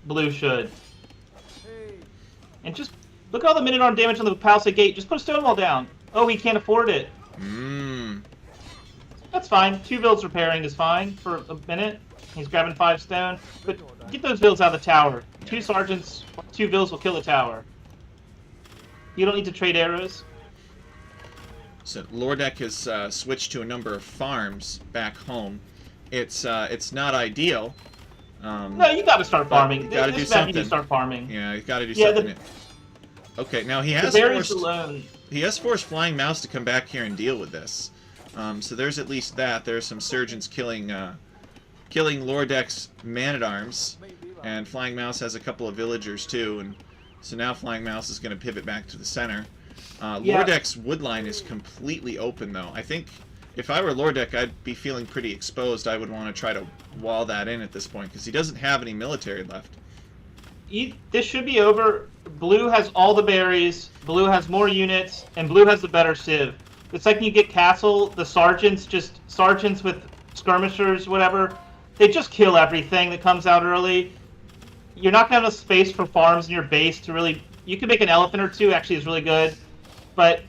Blue should. And just look at all the minute-arm damage on the Palisade Gate. Just put a stone wall down. Oh, he can't afford it. That's fine. 2 vills repairing is fine for a minute. He's grabbing 5 stone. But get those vills out of the tower. 2 sergeants, 2 vills will kill the tower. You don't need to trade arrows.
So Lordek has switched to a number of farms back home. It's not ideal.
No, you got to start farming.
You got to do something.
You start farming.
Yeah, you got to do something. Okay, now he has forced Flying Mouse to come back here and deal with this. So there's at least that. There's some surgeons killing Lordek's man-at-arms, and Flying Mouse has a couple of villagers too. And so now Flying Mouse is going to pivot back to the center. Lordek's wood line is completely open, though. I think if I were Lordek, I'd be feeling pretty exposed. I would want to try to wall that in at this point, because he doesn't have any military left.
This should be over. Blue has all the berries, Blue has more units, and Blue has the better civ. It's like when you get castle, the sergeants with skirmishers, whatever, they just kill everything that comes out early. You're not going to have enough space for farms in your base to really... You can make an elephant or 2, actually, is really good. But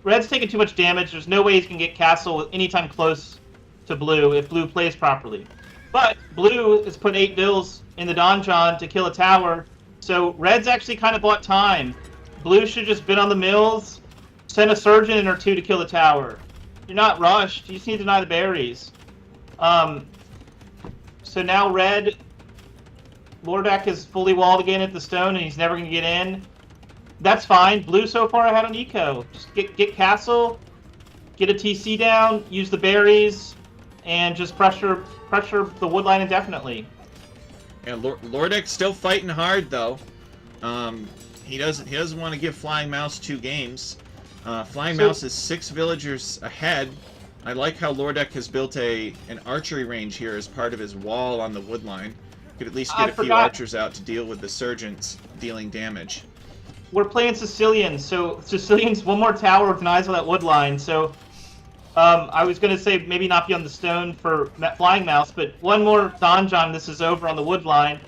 Red's taking too much damage. There's no way he's going to get castle anytime close to Blue if Blue plays properly. But Blue has put 8 vills in the donjon to kill a tower, so Red's actually kind of bought time. Blue should just been on the mills, send a surgeon in or 2 to kill the tower. You're not rushed. You just need to deny the berries. So now Red, Lordek is fully walled again at the stone, and he's never going to get in. That's fine. Blue so far ahead on eco. Just get castle, get a TC down, use the berries, and just pressure the wood line indefinitely.
Yeah, Lordek's still fighting hard though. He doesn't want to give Flying Mouse 2 games. Flying Mouse is 6 villagers ahead. I like how Lordek has built an archery range here as part of his wall on the wood line. Could at least get a few archers out to deal with the surgeons dealing damage.
We're playing Sicilians, so Sicilians, one more tower denies all that wood line, so I was going to say maybe not be on the stone for Flying Mouse, but one more donjon, this is over on the wood line.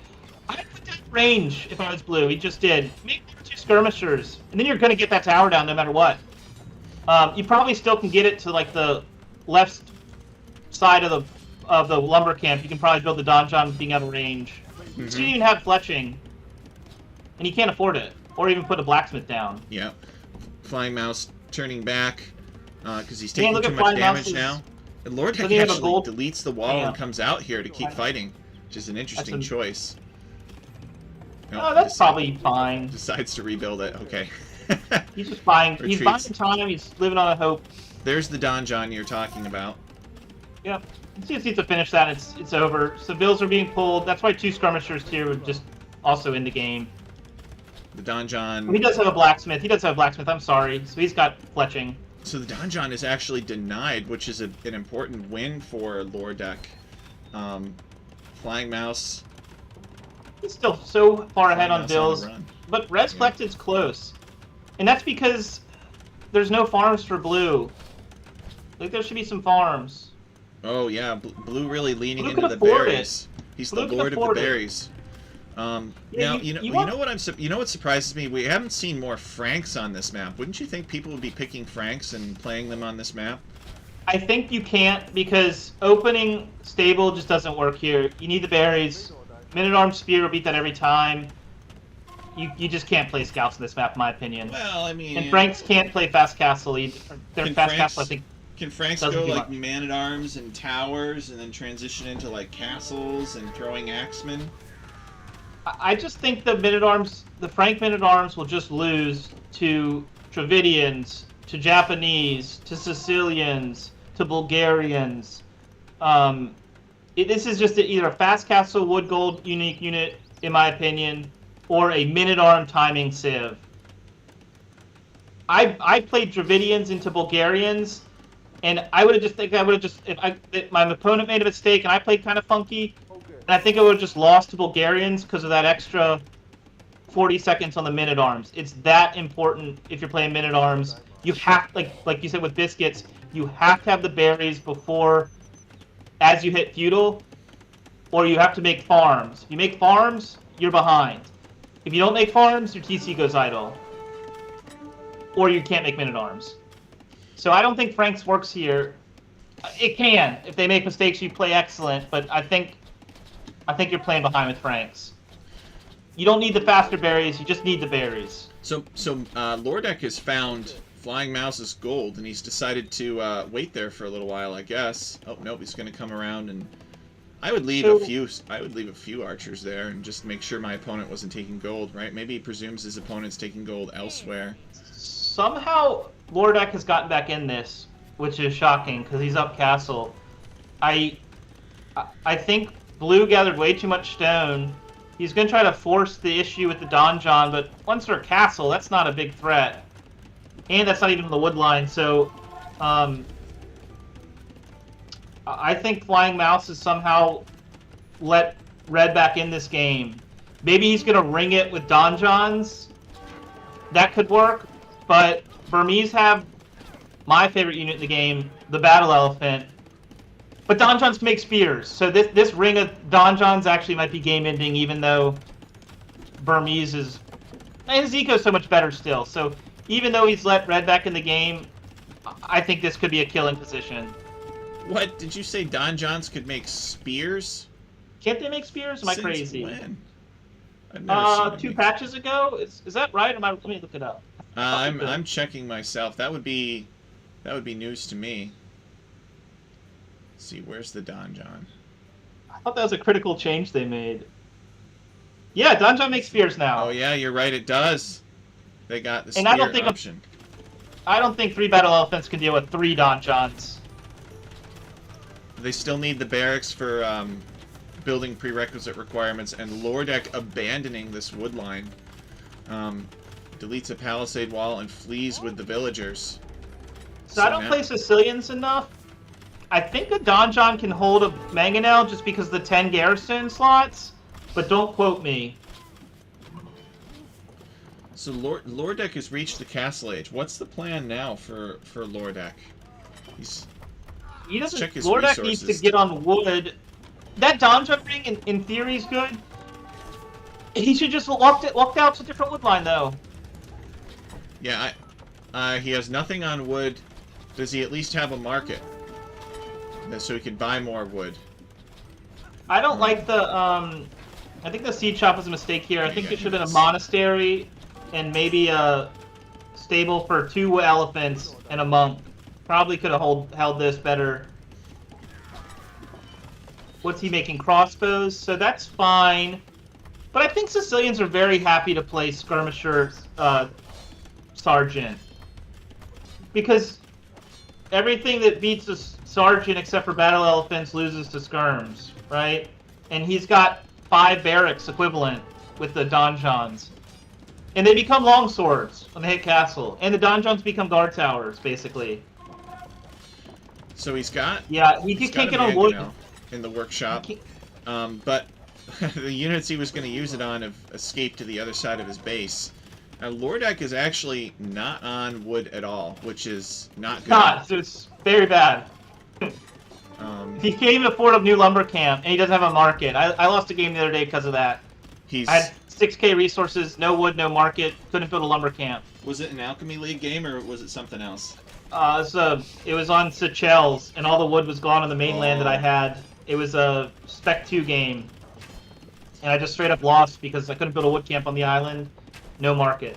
I'd put that range if I was Blue. He just did. Make 2 skirmishers, and then you're going to get that tower down no matter what. You probably still can get it to like the left side of the lumber camp. You can probably build the donjon being out of range. So you didn't even have fletching, and you can't afford it, or even put a blacksmith down.
Yeah, Flying Mouse turning back because he's taking too much damage now. And Lordek actually deletes the wall and comes out here to keep fighting, which is an interesting choice.
No, that's probably fine.
Decides to rebuild it. Okay.
He's just buying. He's buying time. He's living on a hope.
There's the donjon you're talking about.
Yep. He just needs to finish that. It's over. So bills are being pulled. That's why 2 skirmishers here are just also in the game.
The donjon.
He does have a blacksmith. I'm sorry. So he's got fletching.
So the donjon is actually denied, which is an important win for Lordek. Flying Mouse.
He's still so far ahead on bills, but Red's collected's close, and that's because there's no farms for Blue. Like there should be some farms.
Oh yeah, Blue really leaning into the berries. He's the lord of the berries. Now you know what surprises me? We haven't seen more Franks on this map. Wouldn't you think people would be picking Franks and playing them on this map?
I think you can't because opening stable just doesn't work here. You need the berries. Minute-arm Spear will beat that every time. You just can't play scouts in this map, in my opinion.
Well, I mean...
And Franks can't play Fast Castle either. Their Fast Castle, I think...
Can Franks go like man-at-arms and towers and then transition into like castles and throwing axemen?
I just think the Frank Men-at-Arms will just lose to Dravidians, to Japanese, to Sicilians, to Bulgarians. This is just either a Fast Castle Wood Gold unique unit, in my opinion, or a Men-at-Arm timing civ. I played Dravidians into Bulgarians, and I would have just if my opponent made a mistake and I played kind of funky, and I think I would have just lost to Bulgarians because of that extra 40 seconds on the Men-at-Arms. It's that important if you're playing Men-at-Arms. You have, like you said with Biscuits, you have to have the berries before as you hit feudal, or you have to make farms. If you make farms, you're behind. If you don't make farms, your TC goes idle. Or you can't make men-at-arms. So I don't think Frank's works here. It can. If they make mistakes, you play excellent, but I think you're playing behind with Frank's. You don't need the faster berries, you just need the berries.
So Lordek has found Flying Mouse's gold, and he's decided to wait there for a little while, I guess. Oh nope, he's going to come around, and I would leave a few archers there and just make sure my opponent wasn't taking gold, right? Maybe he presumes his opponent's taking gold elsewhere.
Somehow Lordek has gotten back in this, which is shocking because he's up castle. I think Blue gathered way too much stone. He's going to try to force the issue with the donjon, but once they're castle, that's not a big threat. And that's not even on the wood line, so I think Flying Mouse has somehow let Red back in this game. Maybe he's going to ring it with donjons. That could work, but Burmese have my favorite unit in the game, the Battle Elephant. But donjons can make spears, so this ring of donjons actually might be game-ending, even though Burmese is... And his eco's so much better still, so even though he's let Red back in the game, I think this could be a killing position.
What? Did you say donjons could make spears?
Can't they make spears? Am I crazy?
When? I've never seen
2 patches ago? Is that right? Let me look it up.
I'm checking myself. That would be news to me. Let's see, where's the donjon?
I thought that was a critical change they made. Yeah, donjon makes spears now.
Oh yeah, you're right. It does. They got the spear option.
I don't think 3 Battle Elephants can deal with 3 donjons.
They still need the barracks for building prerequisite requirements, and Lordek abandoning this wood line. Deletes a palisade wall and flees with the villagers.
So I don't play Sicilians enough. I think a donjon can hold a mangonel just because of the 10 garrison slots, but don't quote me.
So Lordek has reached the castle age. What's the plan now for Lordek?
Lordek needs to get on wood. That donjon ring, in theory, is good. He should just walk out to a different wood line, though.
Yeah, he has nothing on wood. Does he at least have a market? So he could buy more wood.
I don't like the, I think the seed shop was a mistake here. I think it should have been a monastery and maybe a stable for 2 elephants and a monk. Probably could have held this better. What's he making? Crossbows? So that's fine. But I think Sicilians are very happy to play skirmisher sergeant. Because everything that beats a sergeant except for battle elephants loses to skirms, right? And he's got 5 barracks equivalent with the donjons. And they become longswords when they hit castle. And the donjons become guard towers, basically.
So he's got...
Yeah, he can't get on wood.
In the workshop. But the units he was going to use it on have escaped to the other side of his base. Now, Lordek is actually not on wood at all, which is not good.
So it's very bad. He can't even afford a new lumber camp, and he doesn't have a market. I lost a game the other day because of that. I had 6k resources, no wood, no market, couldn't build a lumber camp.
Was it an Alchemy League game, or was it something else?
It was on JSkillz, and all the wood was gone on the mainland that I had. It was a Spec 2 game. And I just straight up lost because I couldn't build a wood camp on the island. No market.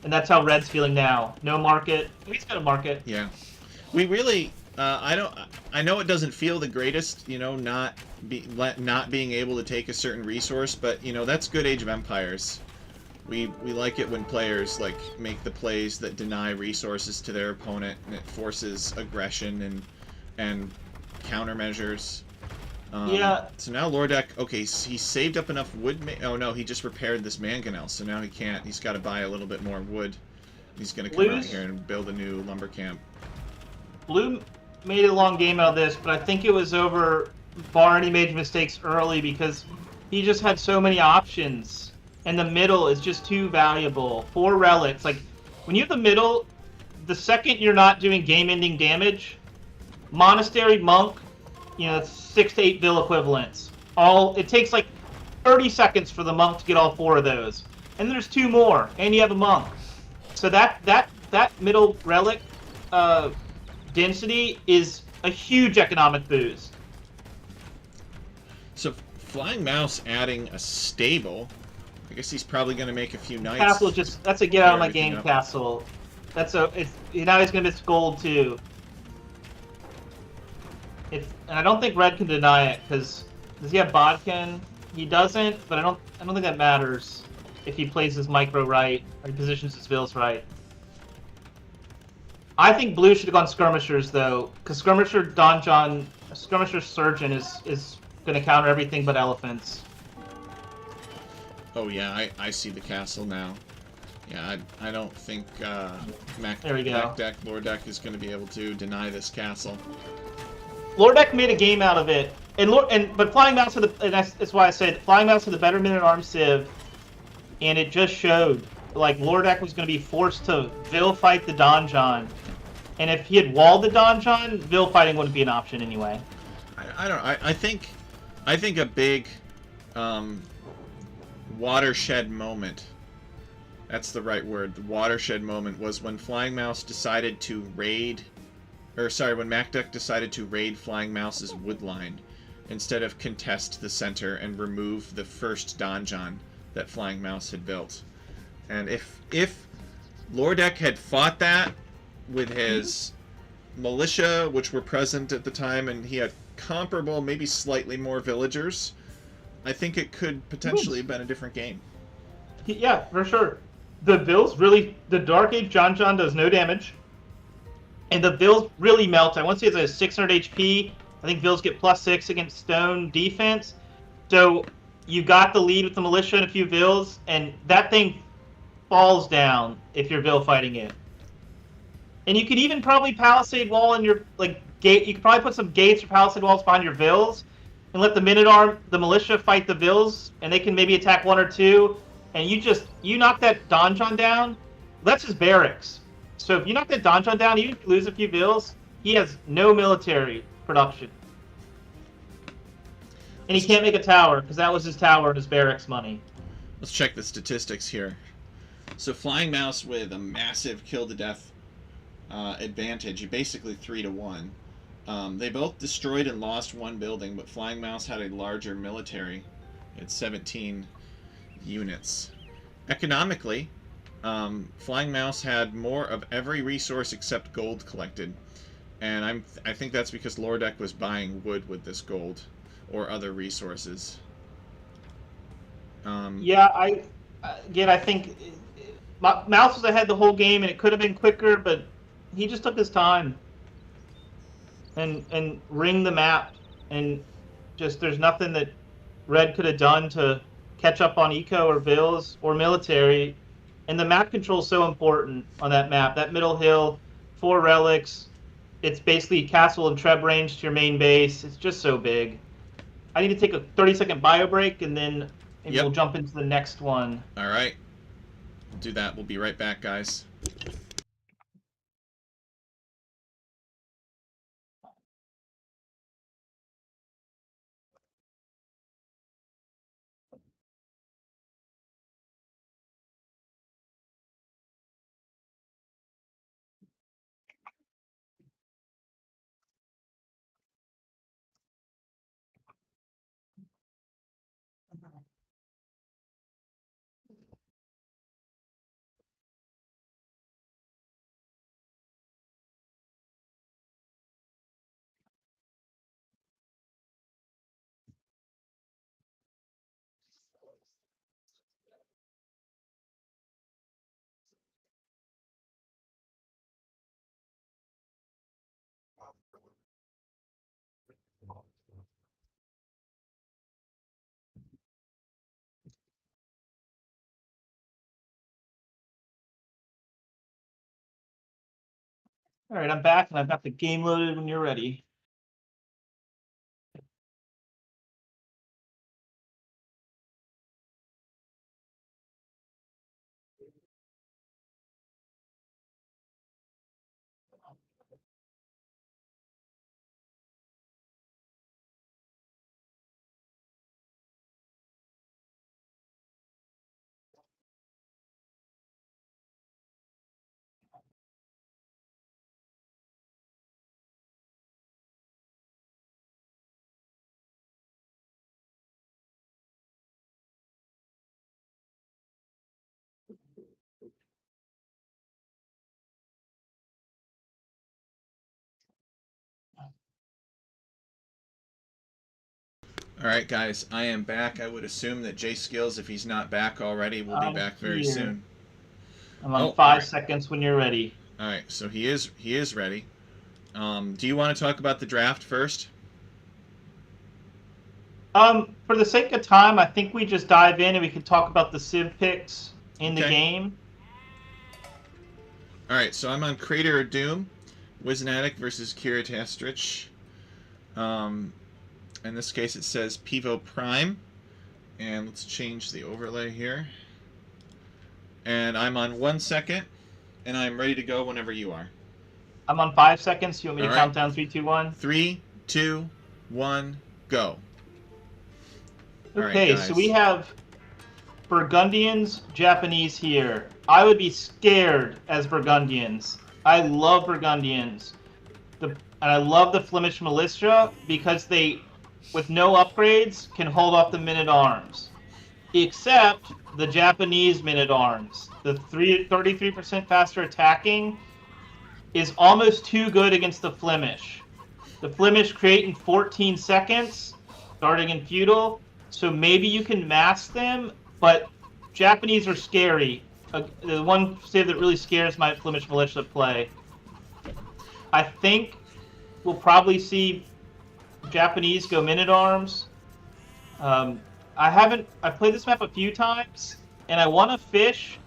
And that's how Red's feeling now. No market. He's got a market.
Yeah. We really... I know it doesn't feel the greatest, you know, not being able to take a certain resource, but, you know, that's good Age of Empires. We like it when players, like, make the plays that deny resources to their opponent, and it forces aggression and countermeasures.
Yeah.
So now Lordek, okay, he saved up enough wood. Oh no, he just repaired this mangonel, so now he can't. He's got to buy a little bit more wood. He's going to come out here and build a new lumber camp.
Blue made a long game out of this, but I think it was over bar any major mistakes early because he just had so many options. And the middle is just too valuable. 4 relics. Like, when you have the middle, the second you're not doing game-ending damage, Monastery, Monk, it's 6 to 8 bill equivalents. It takes like 30 seconds for the monk to get all 4 of those, and there's 2 more, and you have a monk. So that middle relic density is a huge economic boost.
So Flying Mouse adding a stable. I guess he's probably going to make a few knights.
Castle that's a get out of my game castle. Now he's gonna miss gold too. And I don't think Red can deny it, because does he have Bodkin? He doesn't, but I don't think that matters if he plays his micro right or he positions his vills right. I think Blue should have gone Skirmishers though, because Skirmisher Surgeon is gonna counter everything but elephants.
Oh yeah, I see the castle now. Yeah, I don't think Lordeck is going to be able to deny this castle.
Lordeck made a game out of it, but Flying Mouse that's why I said Flying Mouse had the better minute-arm civ, and it just showed like Lordeck was going to be forced to Vil fight the Donjon, and if he had walled the Donjon, Vil fighting wouldn't be an option anyway.
I think a big watershed moment. That's the right word. The watershed moment was when Flying Mouse decided to raid, when MacDuck decided to raid Flying Mouse's woodline instead of contest the center and remove the first donjon that Flying Mouse had built. And if Lordeck had fought that with his militia, which were present at the time, and he had comparable, maybe slightly more villagers, I think it could potentially have been a different game.
Yeah, for sure. The Dark Age John does no damage, and the Vills really melt. I want to say it's a 600 HP. I think Vills get +6 against stone defense. So you got the lead with the militia and a few Vills, and that thing falls down if you're Vil fighting it. And you could even probably palisade wall in your gate. You could probably put some gates or palisade walls behind your Vills, and let the militia fight the Vills, and they can maybe attack 1 or 2. And you knock that donjon down, that's his barracks. So if you knock that donjon down, you lose a few Vills, he has no military production. And he can't make a tower, because that was his tower and his barracks money.
Let's check the statistics here. So Flying Mouse with a massive kill-to-death advantage, basically 3-1. They both destroyed and lost 1 building, but Flying Mouse had a larger military. It's 17 units. Economically, Flying Mouse had more of every resource except gold collected, and I think that's because Lordeck was buying wood with this gold or other resources.
Yeah, I think Mouse was ahead the whole game, and it could have been quicker, but he just took his time and ringed the map, and just there's nothing that Red could have done to catch up on eco or Vills or military. And the map control is so important on that map. That middle hill, 4 relics. It's basically castle and treb range to your main base. It's just so big. I need to take a 30-second bio break, and then we'll jump into the next one.
All right. We'll do that. We'll be right back, guys.
All right, I'm back, and I've got the game loaded when you're ready.
All right, guys, I am back. I would assume that JSkillz, if he's not back already, will be
I'm
back very
here.
soon.
I'm on
Oh, all
5 seconds when you're ready.
right. So he is ready. Do you want to talk about the draft first?
For the sake of time, I think we just dive in and we can talk about the Civ picks in the
Okay.
game.
All right. So I'm on Crater of Doom, Wizanatic versus Kira Tastrich. In this case, it says Pivo Prime, and let's change the overlay here. And I'm on 1 second, and I'm ready to go whenever you are.
I'm on 5 seconds. You want me to
All
count
right.
down 3, 2, 1?
3, 2, 1, go. All right,
Okay,
guys.
so we have Burgundians, Japanese here. I would be scared as Burgundians. I love Burgundians. And I love the Flemish militia because they, with no upgrades, can hold off the men-at-arms. Except the Japanese men-at-arms. The 33% faster attacking is almost too good against the Flemish. The Flemish create in 14 seconds, starting in feudal, so maybe you can mask them, but Japanese are scary. The one civ that really scares my Flemish militia play. I think we'll probably see Japanese go men-at-arms. I've played this map a few times, and I want to fish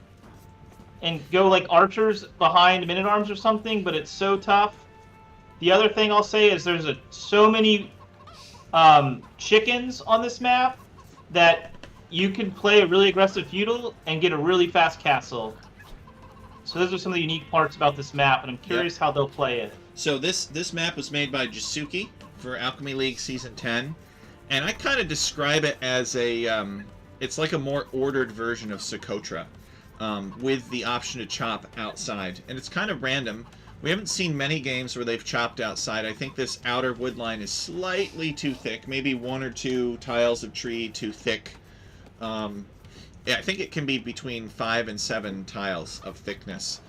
and go like archers behind men-at-arms or something, but it's so tough. The other thing I'll say is there's so many chickens on this map that you can play a really aggressive feudal and get a really fast castle. So those are some of the unique parts about this map, and I'm curious how they'll play it.
So this map was made by Jasuki for Alchemy League Season 10, and I kind of describe it as it's like a more ordered version of Socotra, with the option to chop outside, and it's kind of random. We haven't seen many games where they've chopped outside. I think this outer wood line is slightly too thick, maybe 1 or 2 tiles of tree too thick. Yeah, I think it can be between 5 and 7 tiles of thickness.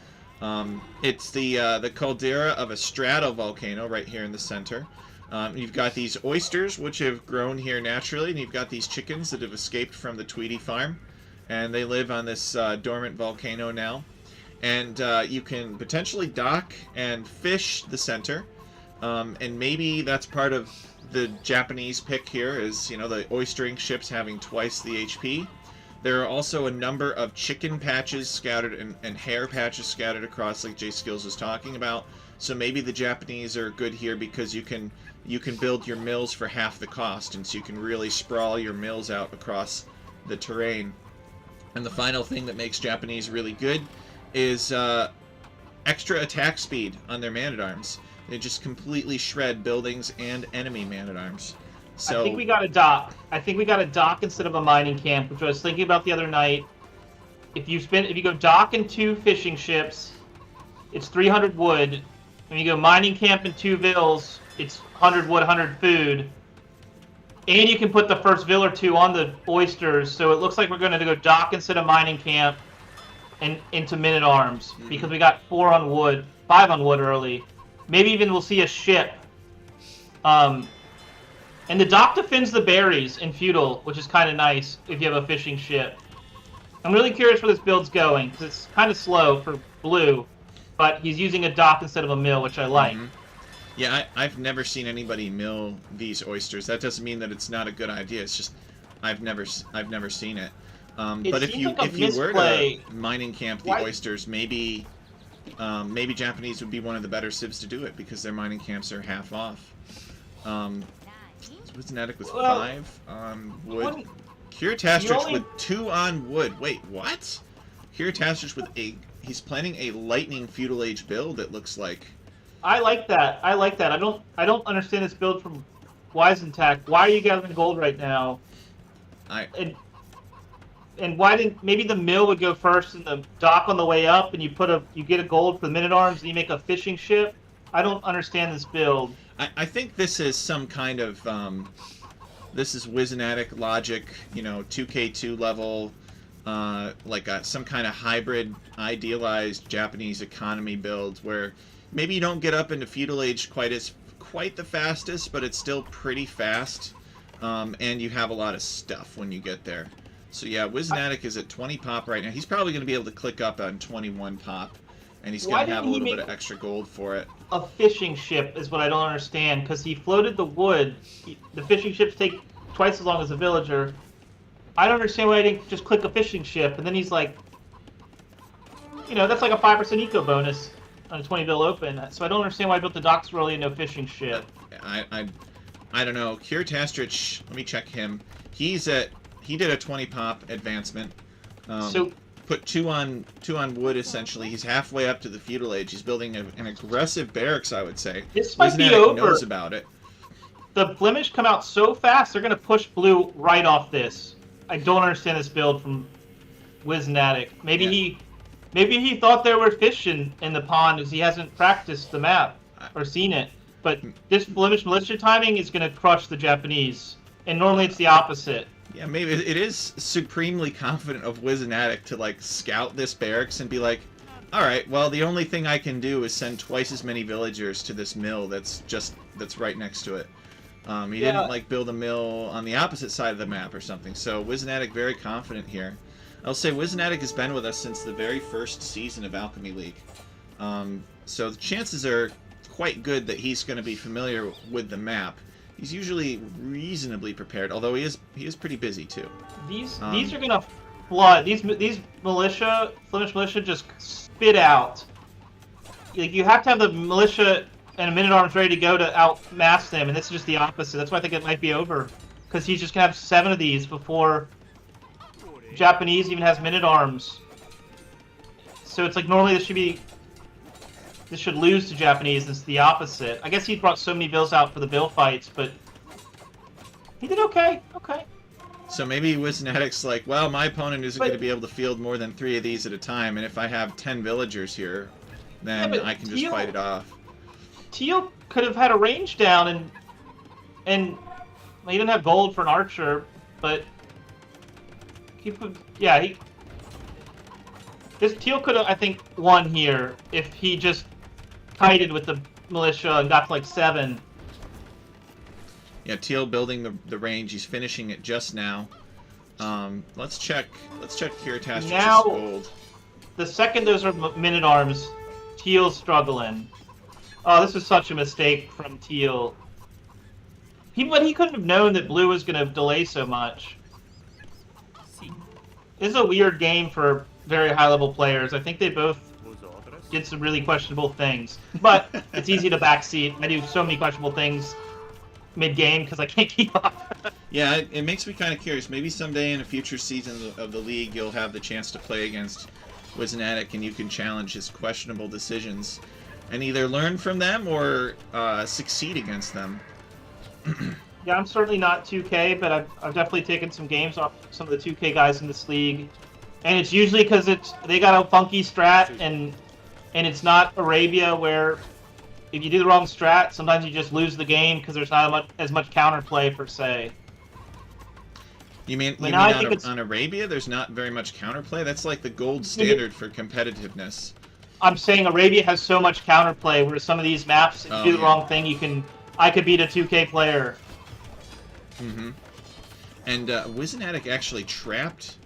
It's the caldera of a stratovolcano right here in the center. You've got these oysters, which have grown here naturally, and you've got these chickens that have escaped from the Tweedy farm, and they live on this dormant volcano now. And you can potentially dock and fish the center, and maybe that's part of the Japanese pick here is, you know, the oystering ships having twice the HP. There are also a number of chicken patches scattered and hare patches scattered across, like JSkillz was talking about. So maybe the Japanese are good here because you can build your mills for half the cost, and so you can really sprawl your mills out across the terrain. And the final thing that makes Japanese really good is extra attack speed on their man-at-arms. They just completely shred buildings and enemy man-at-arms. So
I think we got a dock. I think we got a dock instead of a mining camp, which I was thinking about the other night. If you go dock and 2 fishing ships, it's 300 wood. When you go mining camp and 2 vills, it's 100 wood, 100 food. And you can put the first vill or 2 on the oysters, so it looks like we're going to go dock instead of mining camp and into men-at-arms, because we got 4 on wood, 5 on wood early. Maybe even we'll see a ship. And the dock defends the berries in feudal, which is kind of nice if you have a fishing ship. I'm really curious where this build's going, because it's kind of slow for blue, but he's using a dock instead of a mill, which I like.
Yeah, I've never seen anybody mill these oysters. That doesn't mean that it's not a good idea. It's just I've never seen it. But if you were to mining camp the oysters, maybe Japanese would be one of the better civs to do it because their mining camps are half off. Wizanatic with 5 on wood. Kiritastrich with 2 on wood. Wait, what? Kiritastrich with he's planning a lightning feudal age build, it looks like.
I like that. I don't understand this build from Wizanatic. Why are you gathering gold right now? And why didn't maybe the mill would go first and the dock on the way up, and you get a gold for the men-at-arms and you make a fishing ship? I don't understand this build.
I think this is some kind of this is Wizanatic logic, you know, 2K2 level, like some kind of hybrid idealized Japanese economy build where maybe you don't get up into feudal age quite the fastest, but it's still pretty fast. and you have a lot of stuff when you get there. So yeah, Wizanatic is at 20 pop right now. He's probably going to be able to click up on 21 pop, and he's going to have a little bit of extra gold for it.
A fishing ship is what I don't understand, because he floated the wood. The fishing ships take twice as long as a villager. I don't understand why I didn't just click a fishing ship, and then he's like, you know, that's like a 5% eco bonus on a 20 bill open. So I don't understand why I built the docks early and no fishing ship.
I don't know. Kirtastrich, let me check him. He did a 20 pop advancement.
So
put two on wood essentially. He's halfway up to the feudal age. He's building an aggressive barracks, I would say.
This might be over.
Knows about it.
The Blemish come out so fast, they're going to push blue right off this. I don't understand this build from Wizanatic. Maybe he thought there were fish in the pond because he hasn't practiced the map or seen it. But this Blemish militia timing is going to crush the Japanese. And normally it's the opposite.
Yeah, maybe it is supremely confident of Wizanatic to like scout this barracks and be like, all right, well, the only thing I can do is send twice as many villagers to this mill that's right next to it. He didn't like build a mill on the opposite side of the map or something. So Wizanatic very confident here. I'll say Wizanatic has been with us since the very first season of Alchemy League. So the chances are quite good that he's going to be familiar with the map. He's usually reasonably prepared, although he is pretty busy too.
These are going to flood. These militia, Flemish militia, just spit out. Like, you have to have the militia and a men-at-arms ready to go to outmass them, and this is just the opposite. That's why I think it might be over, because he's just going to have 7 of these before Japanese even has men-at-arms. So it's like normally this should lose to Japanese. It's the opposite. I guess he brought so many bills out for the bill fights, but he did okay. Okay.
So maybe Wizanatic's like, well, my opponent isn't going to be able to field more than 3 of these at a time, and if I have 10 villagers here, then I can just fight it off.
Teal could have had a range down, and well, he didn't have gold for an archer, but this Teal could have, I think, won here if he just kited with the militia and got to like 7.
Yeah, Teal building the range. He's finishing it just now. Let's check Kirtastrich's gold.
The second those are men-at-arms, Teal's struggling. Oh, this is such a mistake from Teal. But he couldn't have known that blue was going to delay so much. This is a weird game for very high-level players. I think they both did some really questionable things. But it's easy to backseat. I do so many questionable things mid-game because I can't keep up.
Yeah, it makes me kind of curious. Maybe someday in a future season of the league, you'll have the chance to play against Wizanatic, and you can challenge his questionable decisions and either learn from them or succeed against them.
Yeah, I'm certainly not 2K, but I've definitely taken some games off some of the 2K guys in this league. And it's usually because they got a funky strat, and it's not Arabia, where if you do the wrong strat, sometimes you just lose the game because there's not as much counterplay per se.
You mean on Arabia there's not very much counterplay? That's like the gold standard for competitiveness.
I'm saying Arabia has so much counterplay, where some of these maps, if you do the wrong thing, I could beat a 2K player.
Mm-hmm. And Wizanatic actually trapped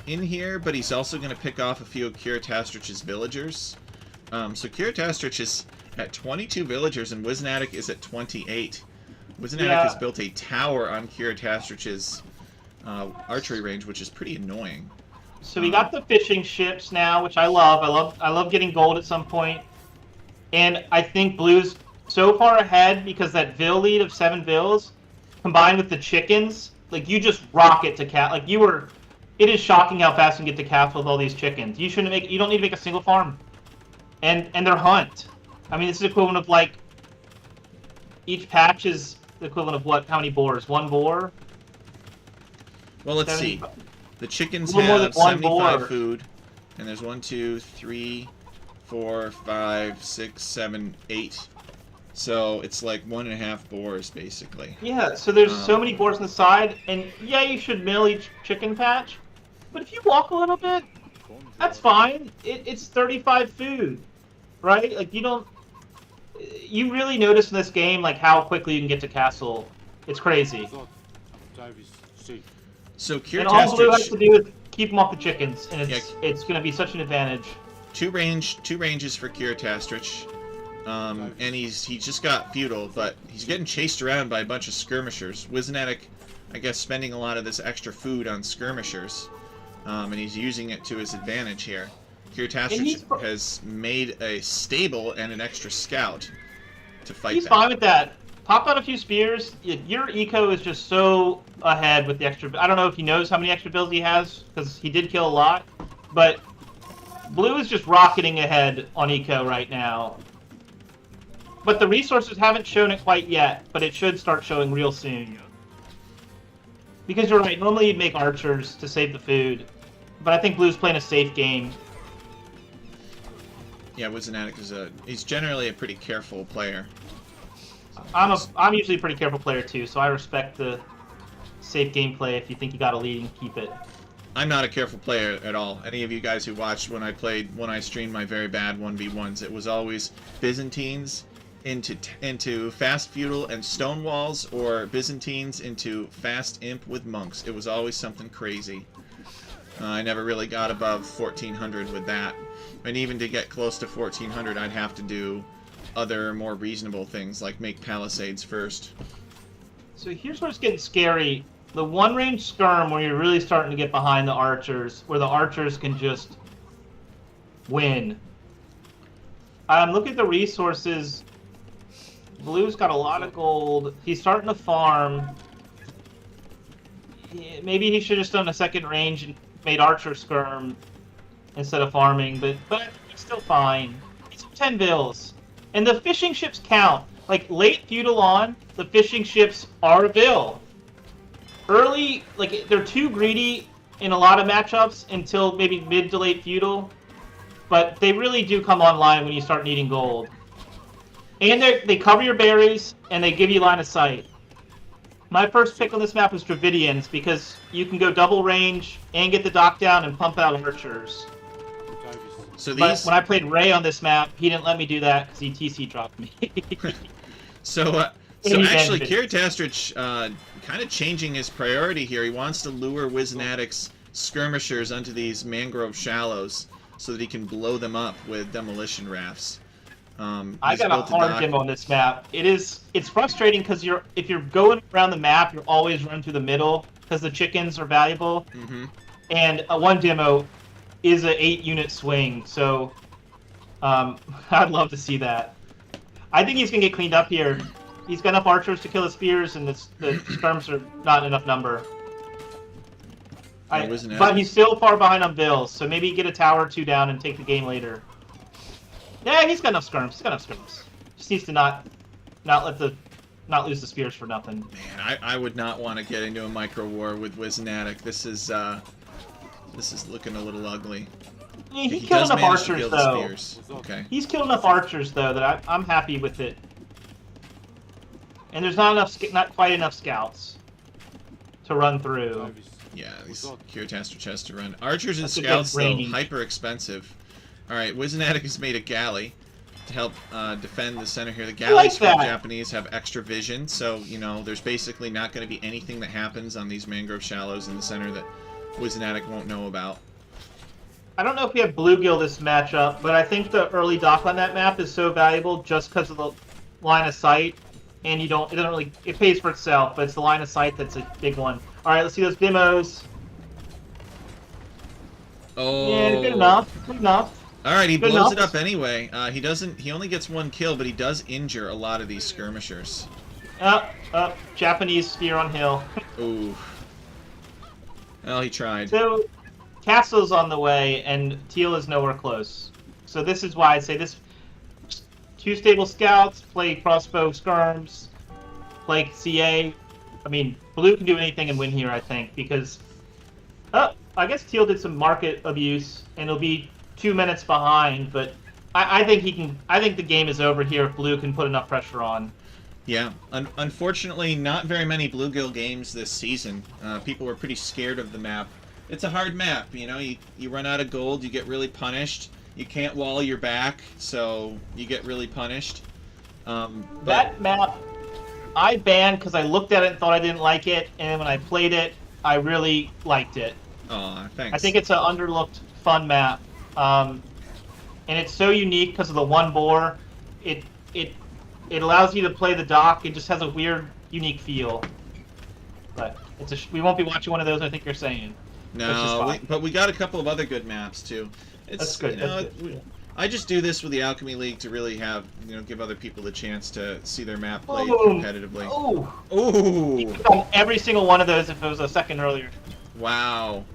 in here, but he's also going to pick off a few of Kirtastrich's villagers. So Kirtastrich is at 22 villagers, and Wizanatic is at 28. Wizanatic has built a tower on Kirtastrich's archery range, which is pretty annoying.
So we got the fishing ships now, which I love. I love getting gold at some point. And I think blue's so far ahead because that vill lead of 7 vills, combined with the chickens, like, you just rocket to cat. Like, it is shocking how fast you can get to castle with all these chickens. You don't need to make a single farm. And their hunt. I mean, this is equivalent of, like, each patch is the equivalent of what? How many boars? 1 boar?
Well, let's see. The chickens have 75 food, and there's 1, 2, 3, 4, 5, 6, 7, 8. So it's like 1.5 boars, basically.
Yeah, so there's so many boars on the side, and yeah, you should mill each chicken patch, but if you walk a little bit, that's fine. It's 35 food, right? Like, you really notice in this game, like, how quickly you can get to castle. It's crazy.
So
And all Blue has to
Kirtastrich,
do is keep them off the chickens, and
Yeah.
it's going to be such an advantage.
two ranges for Kirtastrich. And he just got feudal, but he's getting chased around by a bunch of skirmishers. Wizanatic, I guess, spending a lot of this extra food on skirmishers, and he's using it to his advantage here. Kirtastrich has made a stable and an extra scout to fight
He's
that.
fine with that. Pop out a few spears. Your eco is just so ahead with the extra. I don't know if he knows how many extra bills he has, because he did kill a lot, but Blue is just rocketing ahead on eco right now. But the resources haven't shown it quite yet, but it should start showing real soon. Because you're right, normally you'd make archers to save the food, but I think Blue's playing a safe game.
Yeah, Wizanatic he's generally a pretty careful player.
I'm usually a pretty careful player too, so I respect the safe gameplay. If you think you got a lead, and keep it.
I'm not a careful player at all. Any of you guys who watched when I streamed my very bad 1v1s, it was always Byzantines into fast feudal and stone walls, or Byzantines into fast imp with monks. It was always something crazy. I never really got above 1400 with that, and even to get close to 1400, I'd have to do other more reasonable things like make palisades first.
So here's where it's getting scary. The one-range skirm, where you're really starting to get behind the archers, where the archers can just win. Look at the resources. Blue's got a lot of gold. He's starting to farm. Maybe he should have done a second range and made archer skirm instead of farming, but it's still fine. It's 10 bills. And the fishing ships count. Like, late feudal on, the fishing ships are a bill. Early, like, they're too greedy in a lot of matchups until maybe mid to late feudal, but they really do come online when you start needing gold. And they cover your berries, and they give you line of sight. My first pick on this map was Dravidians, because you can go double range and get the dock down and pump out archers.
So
But when I played Ray on this map, he didn't let me do that because he TC dropped me.
So actually, Kirtastrich kind of changing his priority here. He wants to lure Wizanatic's skirmishers onto these mangrove shallows so that he can blow them up with demolition rafts.
I got a hard demo on this map. It's frustrating because if you're going around the map, you're always running through the middle because the chickens are valuable.
Mm-hmm.
And one demo is an 8-unit swing, so I'd love to see that. I think he's gonna get cleaned up here. He's got enough archers to kill the spears, and the skirms are not enough number. But he's still far behind on bills, so maybe get a tower or two down and take the game later. Yeah, he's got enough skirms. Just needs to not lose the spears for nothing.
Man, I would not want to get into a micro war with Wizanatic. This is looking a little ugly.
Yeah, he killed enough archers though.
Okay.
He's killed enough archers though that I'm happy with it. And there's not quite enough scouts to run through.
Yeah, these Kirtastrich has to run. Archers and scouts though, hyper expensive. All right, Wizanatic has made a galley to help defend the center here. The galleys from the Japanese have extra vision, so you know there's basically not going to be anything that happens on these mangrove shallows in the center that Wizanatic won't know about.
I don't know if we have bluegill this matchup, but I think the early dock on that map is so valuable just because of the line of sight, and it pays for itself, but it's the line of sight that's a big one. All right, let's see those demos.
Oh.
Yeah, good enough.
All right, he blows it up anyway. He only gets one kill, but he does injure a lot of these skirmishers.
Japanese spear on hill.
Ooh. Well, he tried.
So, Castle's on the way, and Teal is nowhere close. So this is why I say this: 2 stable scouts, play crossbow skirms, play CA. I mean, Blue can do anything and win here, I think, because I guess Teal did some market abuse, and it'll be 2 minutes behind. But I think he can. I think the game is over here if Blue can put enough pressure on.
Yeah, unfortunately, not very many bluegill games this season. People were pretty scared of the map. It's a hard map, you know. You run out of gold, you get really punished. You can't wall your back, so you get really punished.
That map I banned because I looked at it and thought I didn't like it, and when I played it, I really liked it.
Aw, thanks.
I think it's an underlooked, fun map, and it's so unique because of the one bore. It it it allows you to play the dock. It just has a weird, unique feel. But we won't be watching one of those. I think you're saying.
No, but we got a couple of other good maps too.
That's good.
I just do this with the Alchemy League to really have, give other people the chance to see their map played competitively.
Ooh! You could on every single one of those if it was a second earlier.
Wow.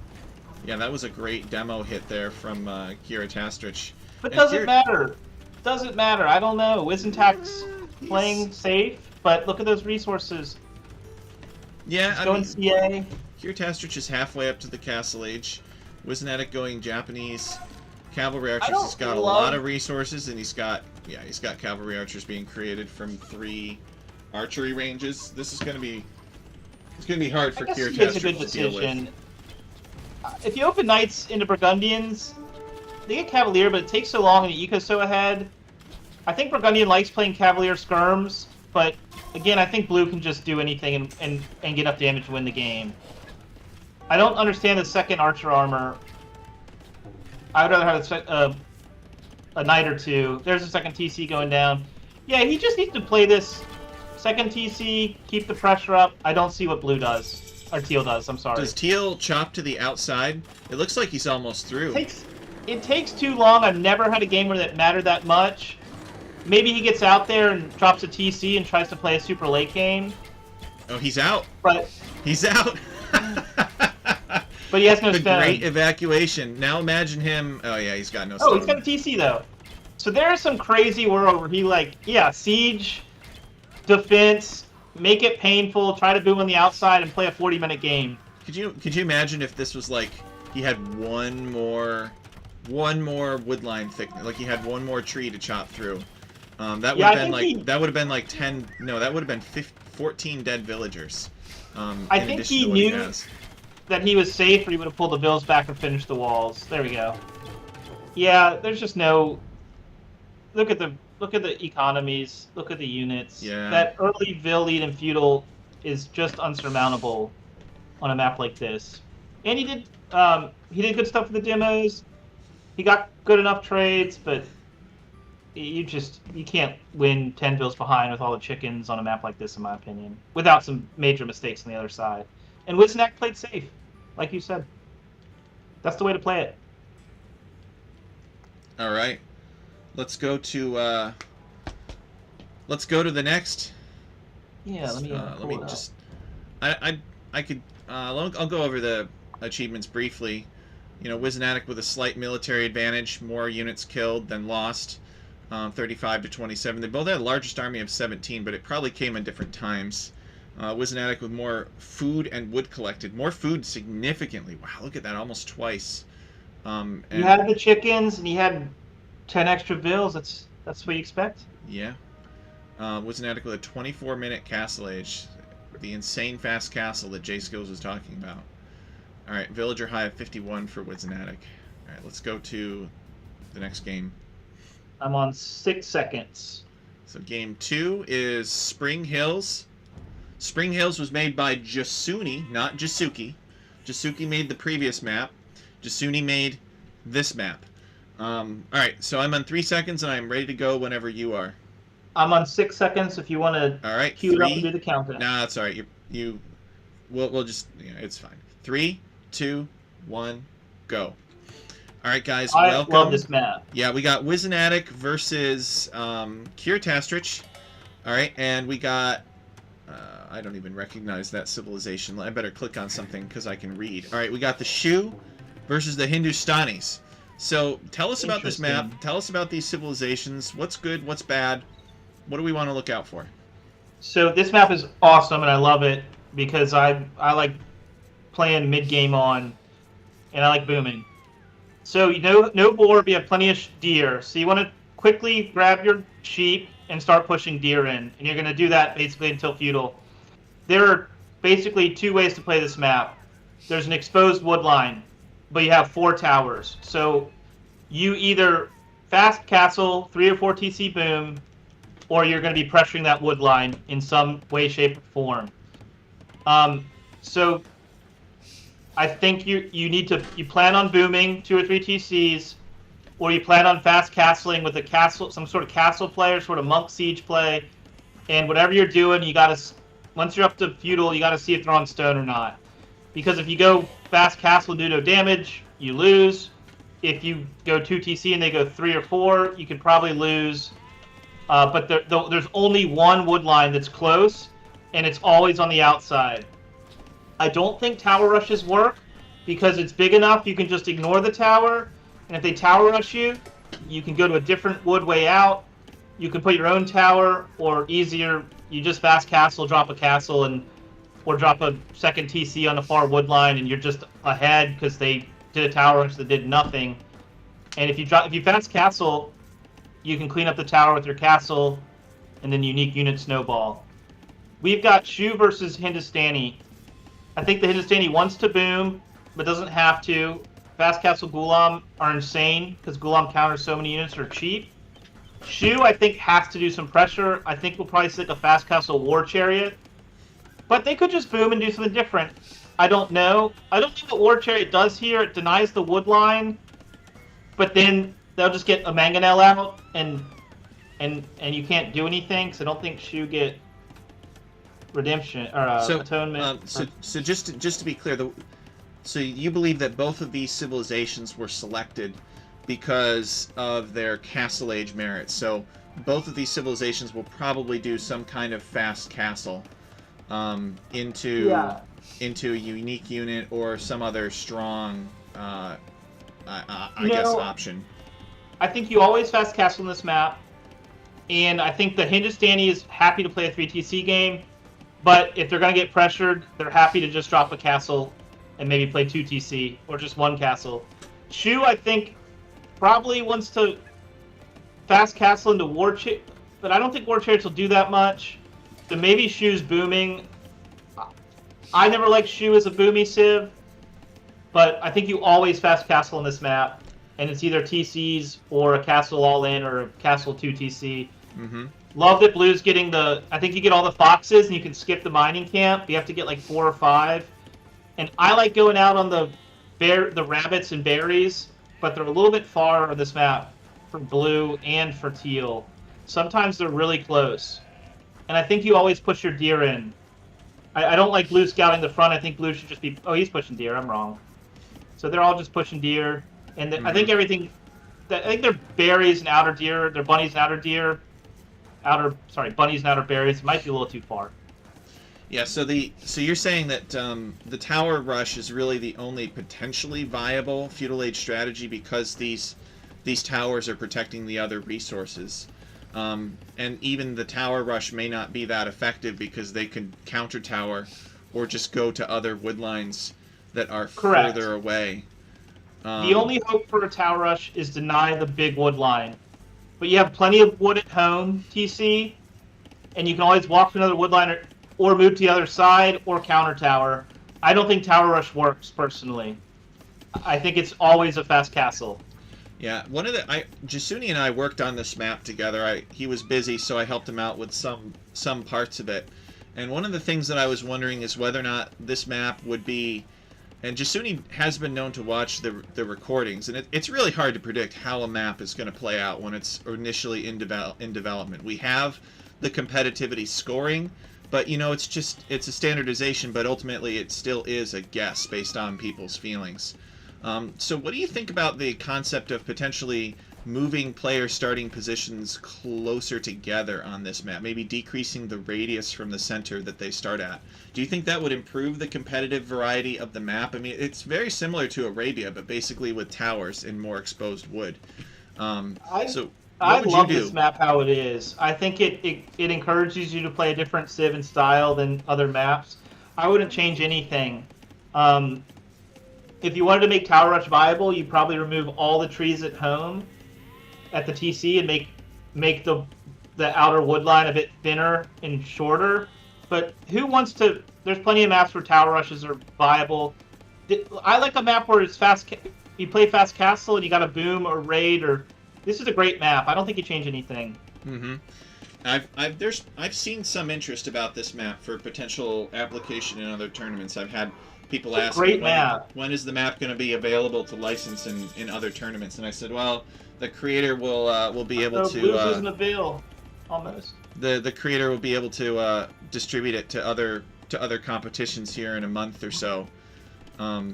Yeah, that was a great demo hit there from Kira Tastrich.
But doesn't matter. Doesn't matter. I don't know. Wizentak's playing safe, but look at those resources.
Yeah,
He's going CA.
Kira Tastrich is halfway up to the Castle Age. Wizenatic going Japanese. Cavalry Archers has got a lot of resources, and he's got Cavalry Archers being created from 3 archery ranges. This is going to be hard for Kira Tastrich to deal with.
If you open Knights into Burgundians, they get Cavalier, but it takes so long and the eco's so ahead. I think Burgundian likes playing Cavalier skirms, but again, I think Blue can just do anything and get enough damage to win the game. I don't understand the second Archer armor. I would rather have a Knight or 2. There's a second TC going down. Yeah, he just needs to play this second TC, keep the pressure up. I don't see what Blue does. Or Teal does, I'm sorry.
Does Teal chop to the outside? It looks like he's almost through.
It takes too long. I've never had a game where that mattered that much. Maybe he gets out there and drops a TC and tries to play a super late game.
Oh, he's out.
But
he's out.
But he has no stone.
Great evacuation. Now imagine him. Oh yeah, he's got no stone.
Oh, he's got a TC though. So there's some crazy world where he siege, defense, make it painful, try to boom on the outside, and play a 40-minute game.
Could you imagine if this was like he had one more woodline thickness, like he had one more tree to chop through? That would have been like 10. No, that would have been 14 dead villagers.
I think he knew that he was safe, or he would have pulled the vills back and finished the walls. There we go. Yeah, there's just no. Look at the economies. Look at the units.
Yeah.
That early vill lead and feudal is just unsurmountable on a map like this. And he did good stuff for the demos. He got good enough trades, but you can't win 10 vills behind with all the chickens on a map like this, in my opinion, without some major mistakes on the other side. And Wizenak played safe, like you said. That's the way to play it.
All right, let's go to the next.
Yeah, let me just.
I'll go over the achievements briefly. Wizenatic with a slight military advantage, more units killed than lost, 35 to 27. They both had the largest army of 17, but it probably came in different times. Wizenatic with more food and wood collected. More food significantly. Wow, look at that, almost twice.
You had the chickens, and you had 10 extra vills. That's what you expect.
Yeah. Wizenatic with a 24-minute castle age. The insane fast castle that JSkillz was talking about. All right, villager high of 51 for Wizenatic. All right, let's go to the next game.
I'm on 6 seconds.
So game 2 is Spring Hills. Spring Hills was made by Jasuni, not Jasuki. Jasuki made the previous map. Jasuni made this map. All right, so I'm on 3 seconds, and I'm ready to go whenever you are.
I'm on 6 seconds. If you want to,
all right,
queue it up and do the countdown.
Nah, that's all right. We'll just, it's fine. 3, 2, 1, go. All right, guys, welcome.
I love this map.
Yeah, we got Wizenatic versus Kira Tastrich. All right, and we got. I don't even recognize that civilization. I better click on something because I can read. All right, we got the Shu versus the Hindustanis. So tell us about this map. Tell us about these civilizations. What's good? What's bad? What do we want to look out for? So
this map is awesome, and I love it because I like playing mid-game on, and I like booming. So no boar, but you have plenty of deer. So you want to quickly grab your sheep and start pushing deer in, and you're going to do that basically until feudal. There are basically 2 ways to play this map. There's an exposed wood line, but you have 4 towers. So you either fast castle, 3 or 4 TC boom, or you're going to be pressuring that wood line in some way, shape, or form. So I think you plan on booming 2 or 3 TCs, or you plan on fast castling with a castle, some sort of castle play or sort of monk siege play, and whatever you're doing, you got to, once you're up to feudal, you got to see if they're on stone or not. Because if you go fast castle and do no damage, you lose. If you go 2 TC and they go 3 or 4, you can probably lose. But there's only one wood line that's close, and it's always on the outside. I don't think tower rushes work, because it's big enough you can just ignore the tower, and if they tower rush you, you can go to a different wood way out. You can put your own tower, or easier, you just fast castle, drop a castle, or drop a second TC on the far wood line, and you're just ahead because they did a tower rush that did nothing. And if you fast castle, you can clean up the tower with your castle, and then unique unit snowball. We've got Shu versus Hindustani. I think the Hindustani wants to boom, but doesn't have to. Fast Castle Ghulam are insane, because Ghulam counters so many units are cheap. Shu, I think, has to do some pressure. I think we'll probably stick a Fast Castle War Chariot. But they could just boom and do something different. I don't know. I don't think what War Chariot does here. It denies the wood line, but then they'll just get a mangonel out, and you can't do anything, because I don't think Shu get redemption or atonement.
So just to be clear, so you believe that both of these civilizations were selected because of their castle age merits. So both of these civilizations will probably do some kind of fast castle into a unique unit or some other strong I guess option.
I think you always fast castle in this map, and I think the Hindustani is happy to play a 3 TC game, but if they're going to get pressured, they're happy to just drop a castle and maybe play 2 TC, or just 1 castle. Shu, I think, probably wants to fast castle into War Chariot, but I don't think War Chariots will do that much. So maybe Shu's booming. I never liked Shu as a boomy civ, but I think you always fast castle in this map, and it's either TCs or a castle all in or a castle 2 TC.
Mm-hmm.
Love that Blue's getting I think you get all the foxes and you can skip the mining camp. You have to get like 4 or 5. And I like going out on the rabbits and berries, but they're a little bit far on this map for blue and for teal. Sometimes they're really close. And I think you always push your deer in. I don't like blue scouting the front. I think blue should just be... Oh, he's pushing deer. I'm wrong. So they're all just pushing deer. And I think everything... I think they're berries and outer deer. They're bunnies and outer deer. Bunnies and outer berries. It might be a little too far.
Yeah, so you're saying that the tower rush is really the only potentially viable feudal age strategy because these towers are protecting the other resources, and even the tower rush may not be that effective because they can counter tower or just go to other wood lines that are further away.
The only hope for a tower rush is deny the big wood line, but you have plenty of wood at home, TC, and you can always walk to another wood line or move to the other side, or counter tower. I don't think tower rush works, personally. I think it's always a fast castle.
Yeah, Jasuni and I worked on this map together. He was busy, so I helped him out with some parts of it. And one of the things that I was wondering is whether or not this map would be... And Jasuni has been known to watch the recordings, and it's really hard to predict how a map is going to play out when it's initially in development. We have the competitivity scoring, but it's a standardization, but ultimately it still is a guess based on people's feelings. So what do you think about the concept of potentially moving player starting positions closer together on this map, maybe decreasing the radius from the center that they start at? Do you think that would improve the competitive variety of the map? I mean, it's very similar to Arabia, but basically with towers and more exposed wood.
I love this map how it is. I think it encourages you to play a different civ and style than other maps. I wouldn't change anything. If you wanted to make Tower Rush viable, you'd probably remove all the trees at home at the TC and make the outer wood line a bit thinner and shorter. But who wants to... There's plenty of maps where Tower Rushes are viable. I like a map where it's fast... You play Fast Castle and you got a boom or raid or... This is a great map. I don't think you change anything.
Mm-hmm. I've seen some interest about this map for potential application in other tournaments. I've had people ask me
Great map.
when is the map going to be available to license in other tournaments, and I said, well, the creator will be able to
Blue's losing the bill, almost.
the creator will be able to distribute it to other competitions here in a month or so.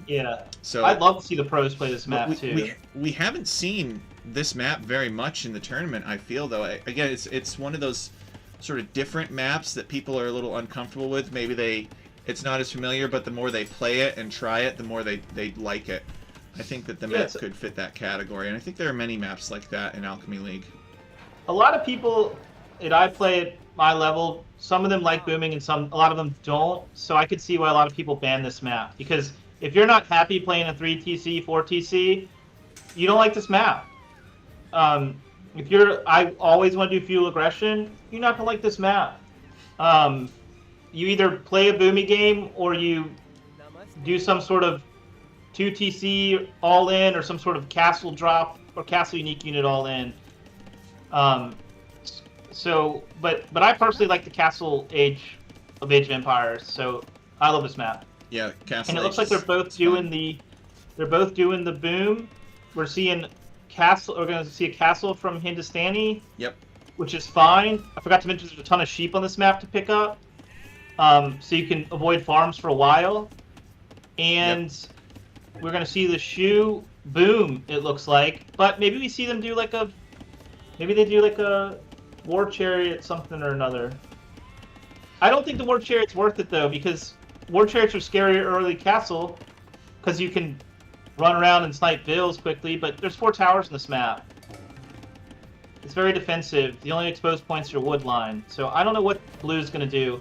Yeah.
So
I'd love to see the pros play this map too.
We haven't seen this map very much in the tournament, I feel, though. Again, it's one of those sort of different maps that people are a little uncomfortable with. Maybe it's not as familiar, but the more they play it and try it, the more they like it. I think that the map could fit that category, and I think there are many maps like that in Alchemy League.
A lot of people that I play at my level, some of them like booming and a lot of them don't, so I could see why a lot of people ban this map. Because if you're not happy playing a 3TC, 4TC, you don't like this map. I always want to do fuel aggression, you're not going to like this map. You either play a boomy game or you do some sort of 2TC all in or some sort of castle drop or castle unique unit all in. But I personally like the Castle Age of Empires, so I love this map.
Yeah, Castle.
And it looks like they're both doing the boom. We're seeing castle. We're going to see a castle from Hindustani.
Yep. Which
is fine. I forgot to mention there's a ton of sheep on this map to pick up, so you can avoid farms for a while. And we're going to see the shoe boom. It looks like, but maybe we see them do like a. Maybe they do like a war chariot something or another. I don't think the war chariot's worth it though, because war chariots are scarier early castle because you can run around and snipe vills quickly, but there's 4 towers in this map. It's very defensive. The only exposed points are your wood line. So I don't know what Blue's going to do.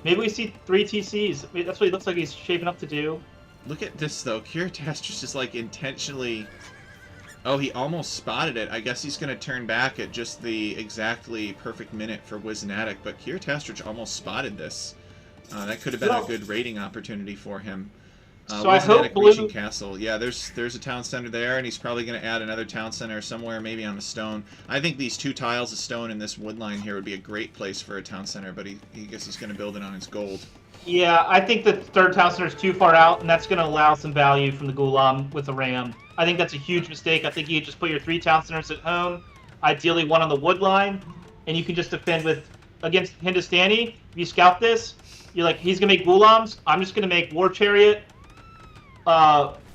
Maybe we see 3 TCs. Maybe that's what he looks like he's shaping up to do.
Look at this though. Kiritastrus is like intentionally... Oh, he almost spotted it. I guess he's going to turn back at just the exactly perfect minute for Wizanatic, but Kiritastrus almost spotted this. That could have been a good raiding opportunity for him.
So I hope Blue...
Castle. Yeah, there's a town center there, and he's probably going to add another town center somewhere, maybe on a stone. I think these 2 tiles of stone in this wood line here would be a great place for a town center, but he guess he's going to build it on his gold. Yeah,
I think the 3rd town center is too far out, and that's going to allow some value from the Ghulam with the ram. I think that's a huge mistake. I think you just put your 3 town centers at home, ideally 1 on the wood line, and you can just defend against Hindustani. If you scout this, you're like, he's going to make Ghulams. I'm just going to make War Chariot.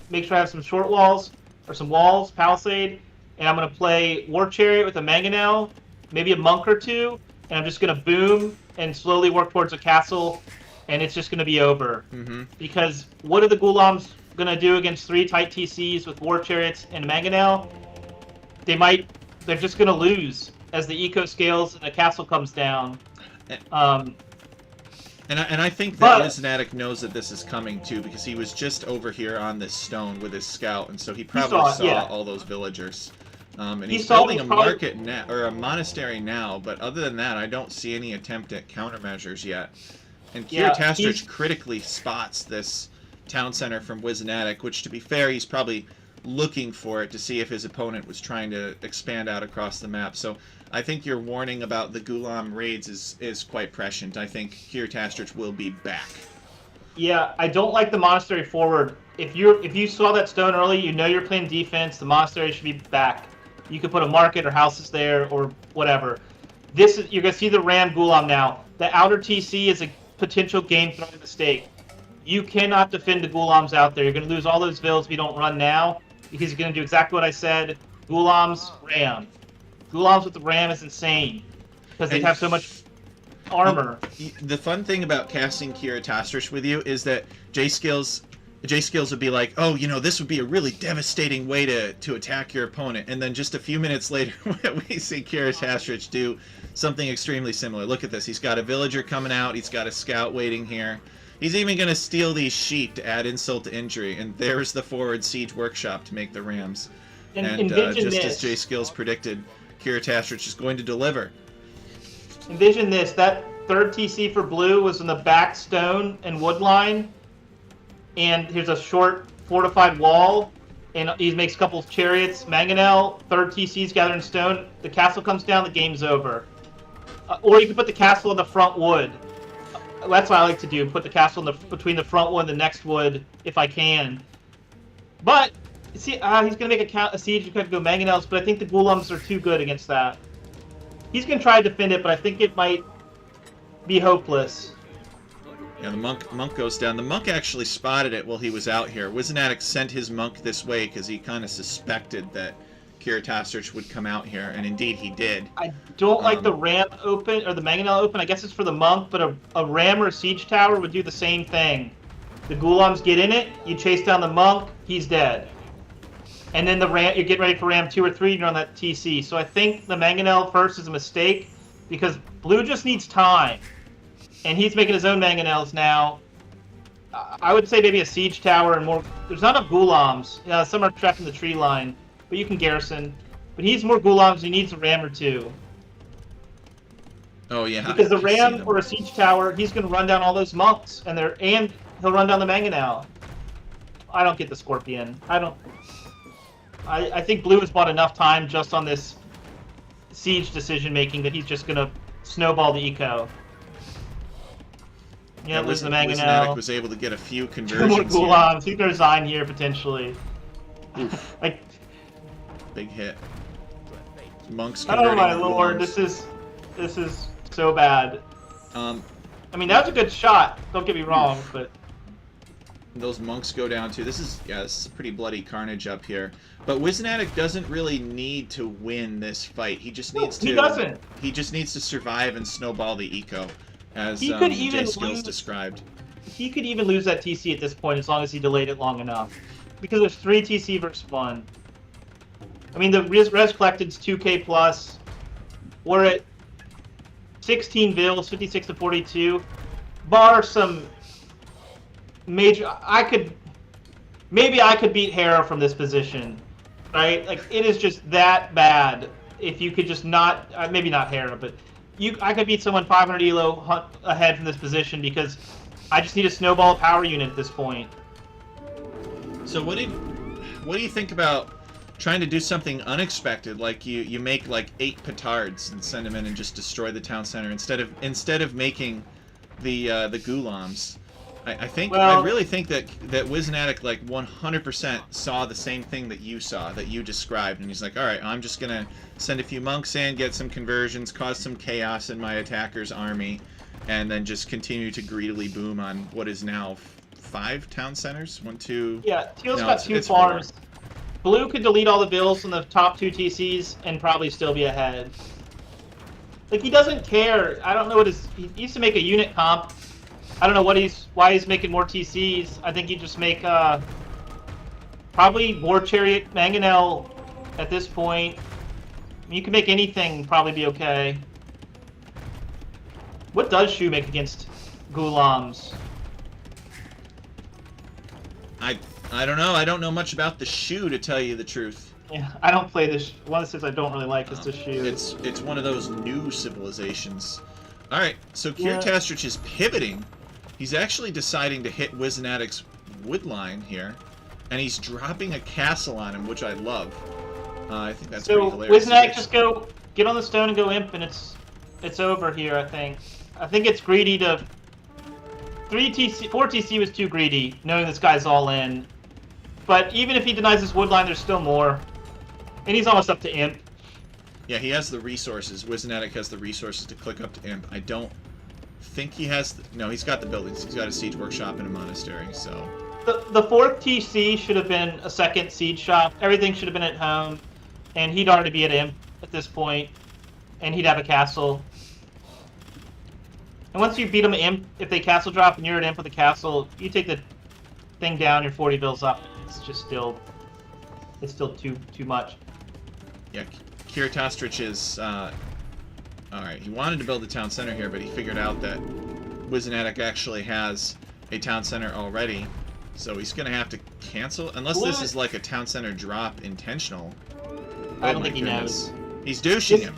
Make sure I have some short walls, or some walls, palisade, and I'm going to play War Chariot with a Mangonel, maybe a monk or 2, and I'm just going to boom and slowly work towards a castle, and it's just going to be over.
Mm-hmm.
Because what are the Ghulams going to do against 3 tight TCs with War Chariots and Mangonel? They're just going to lose as the eco scales and the castle comes down.
And I think that Wizanatic knows that this is coming too, because he was just over here on this stone with his scout, and so he probably saw all those villagers. And he's building a market now, or a monastery now, but other than that, I don't see any attempt at countermeasures yet. And Kiritastrus critically spots this town center from Wizanatic, which, to be fair, he's probably looking for it to see if his opponent was trying to expand out across the map. So I think your warning about the Ghulam raids is quite prescient. I think Kiritastrus will be back.
Yeah, I don't like the monastery forward. If you saw that stone early, you know you're playing defense. The monastery should be back. You could put a market or houses there or whatever. You're gonna see the Ram Ghulam now. The outer TC is a potential game-throwing mistake. You cannot defend the Ghulams out there. You're gonna lose all those vills if you don't run now, because you're gonna do exactly what I said. Ghulams, Ram. Ghulams with the Ram is insane because they have so much armor.
The fun thing about casting Kiritastrus with you is that JSkillz would be like, oh, this would be a really devastating way to attack your opponent, and then just a few minutes later we see Kiritastrus do something extremely similar. Look at this. He's got a villager coming out. He's got a scout waiting here. He's even going to steal these sheep to add insult to injury, and there's the forward siege workshop to make the rams. And just as JSkillz predicted, Kiritastrus is going to deliver.
Envision this. That 3rd TC for blue was in the back stone and wood line, and here's a short fortified wall, and he makes a couple of chariots. Mangonel, 3rd TC's gathering stone. The castle comes down, the game's over. Or you can put the castle in the front wood. That's what I like to do. Put the castle in between the front wood and the next wood, if I can. But, see, he's going to make a siege to go mangonels, but I think the Ghulams are too good against that. He's going to try to defend it, but I think it might be hopeless.
Yeah, the monk goes down. The monk actually spotted it while he was out here. Wizanatic sent his monk this way because he kind of suspected that Kiritastrich would come out here, and indeed he did.
I don't like the ram open, or the mangonel open. I guess it's for the monk, but a ram or a siege tower would do the same thing. The Ghulams get in it, you chase down the monk, he's dead. And then the ram, you get ready for ram 2 or 3, and you're on that TC. So I think the mangonel first is a mistake, because blue just needs time. And he's making his own mangonels now. I would say maybe a siege tower and more. There's not enough Ghulams. Some are trapped in the tree line, but you can garrison. But he needs more Ghulams. He needs a ram or 2.
Oh yeah.
Because the ram or a siege tower, he's going to run down all those monks, and he'll run down the mangonel. I don't get the scorpion. I think blue has bought enough time just on this siege decision making that he's just going to snowball the eco. Yeah, lose the mangonel.
Wizanatic was able to get a few conversions.
2 more Ghulams. He could resign here potentially.
Like, big hit. Monks.
Oh my lord, this is so bad. I mean, that was a good shot. Don't get me wrong, but
those monks go down too. This is a pretty bloody carnage up here. But Wizanatic doesn't really need to win this fight. He just needs to.
He doesn't.
He just needs to survive and snowball the eco, as JSkillz described.
He could even lose that TC at this point as long as he delayed it long enough, because there's 3 TC versus 1. I mean, the res collected's 2K plus. We're at 16 bills, 56 to 42. Bar some major. Maybe I could beat Hera from this position, right? Like, it is just that bad. If you could just not, maybe not Hera, but I could beat someone 500 elo ahead from this position because I just need a snowball power unit at this point.
So what do you think about trying to do something unexpected, like you make like 8 petards and send them in and just destroy the town center instead of making the Ghulams? I really think that Wizanatic like 100% saw the same thing that you saw, that you described, and he's like, all right, I'm just gonna send a few monks in, get some conversions, cause some chaos in my attacker's army, and then just continue to greedily boom on what is now 5 town centers. 1, 2.
Yeah, Teal's got 2 farms. 4. Blue could delete all the bills from the top 2 TCs and probably still be ahead. Like, he doesn't care. I don't know what he used to make a unit comp. I don't know why he's making more TCs. I think he'd just make probably War Chariot Mangonel at this point. I mean, you can make anything, probably be okay. What does Shu make against Ghulams?
I don't know. I don't know much about the Shu, to tell you the truth.
Yeah, I don't play this. One of the things I don't really like is the Shu.
It's one of those new civilizations. All right, so Kiritastrich is pivoting. He's actually deciding to hit Wizanatic's wood line here, and he's dropping a castle on him, which I love. I think that's pretty hilarious.
So Wizanatic just get on the stone and go imp, and it's over here. I think it's greedy to 4 TC was too greedy, knowing this guy's all in. But even if he denies his wood line, there's still more, and he's almost up to imp.
Yeah, he has the resources. Wizanatic has the resources to click up to imp. I don't think he has. No, he's got the buildings. He's got a siege workshop and a monastery. So
the 4th TC should have been a 2nd siege shop. Everything should have been at home, and he'd already be at imp at this point, and he'd have a castle. And once you beat him at imp, if they castle drop and you're at imp with the castle, you take the thing down, you're 40 bills up. It's just still too much.
Yeah, Kiritastrich is. Alright, he wanted to build a town center here, but he figured out that Wizanatic actually has a town center already, so he's going to have to cancel, unless this is like a town center drop intentional.
I don't think he knows.
He's douching him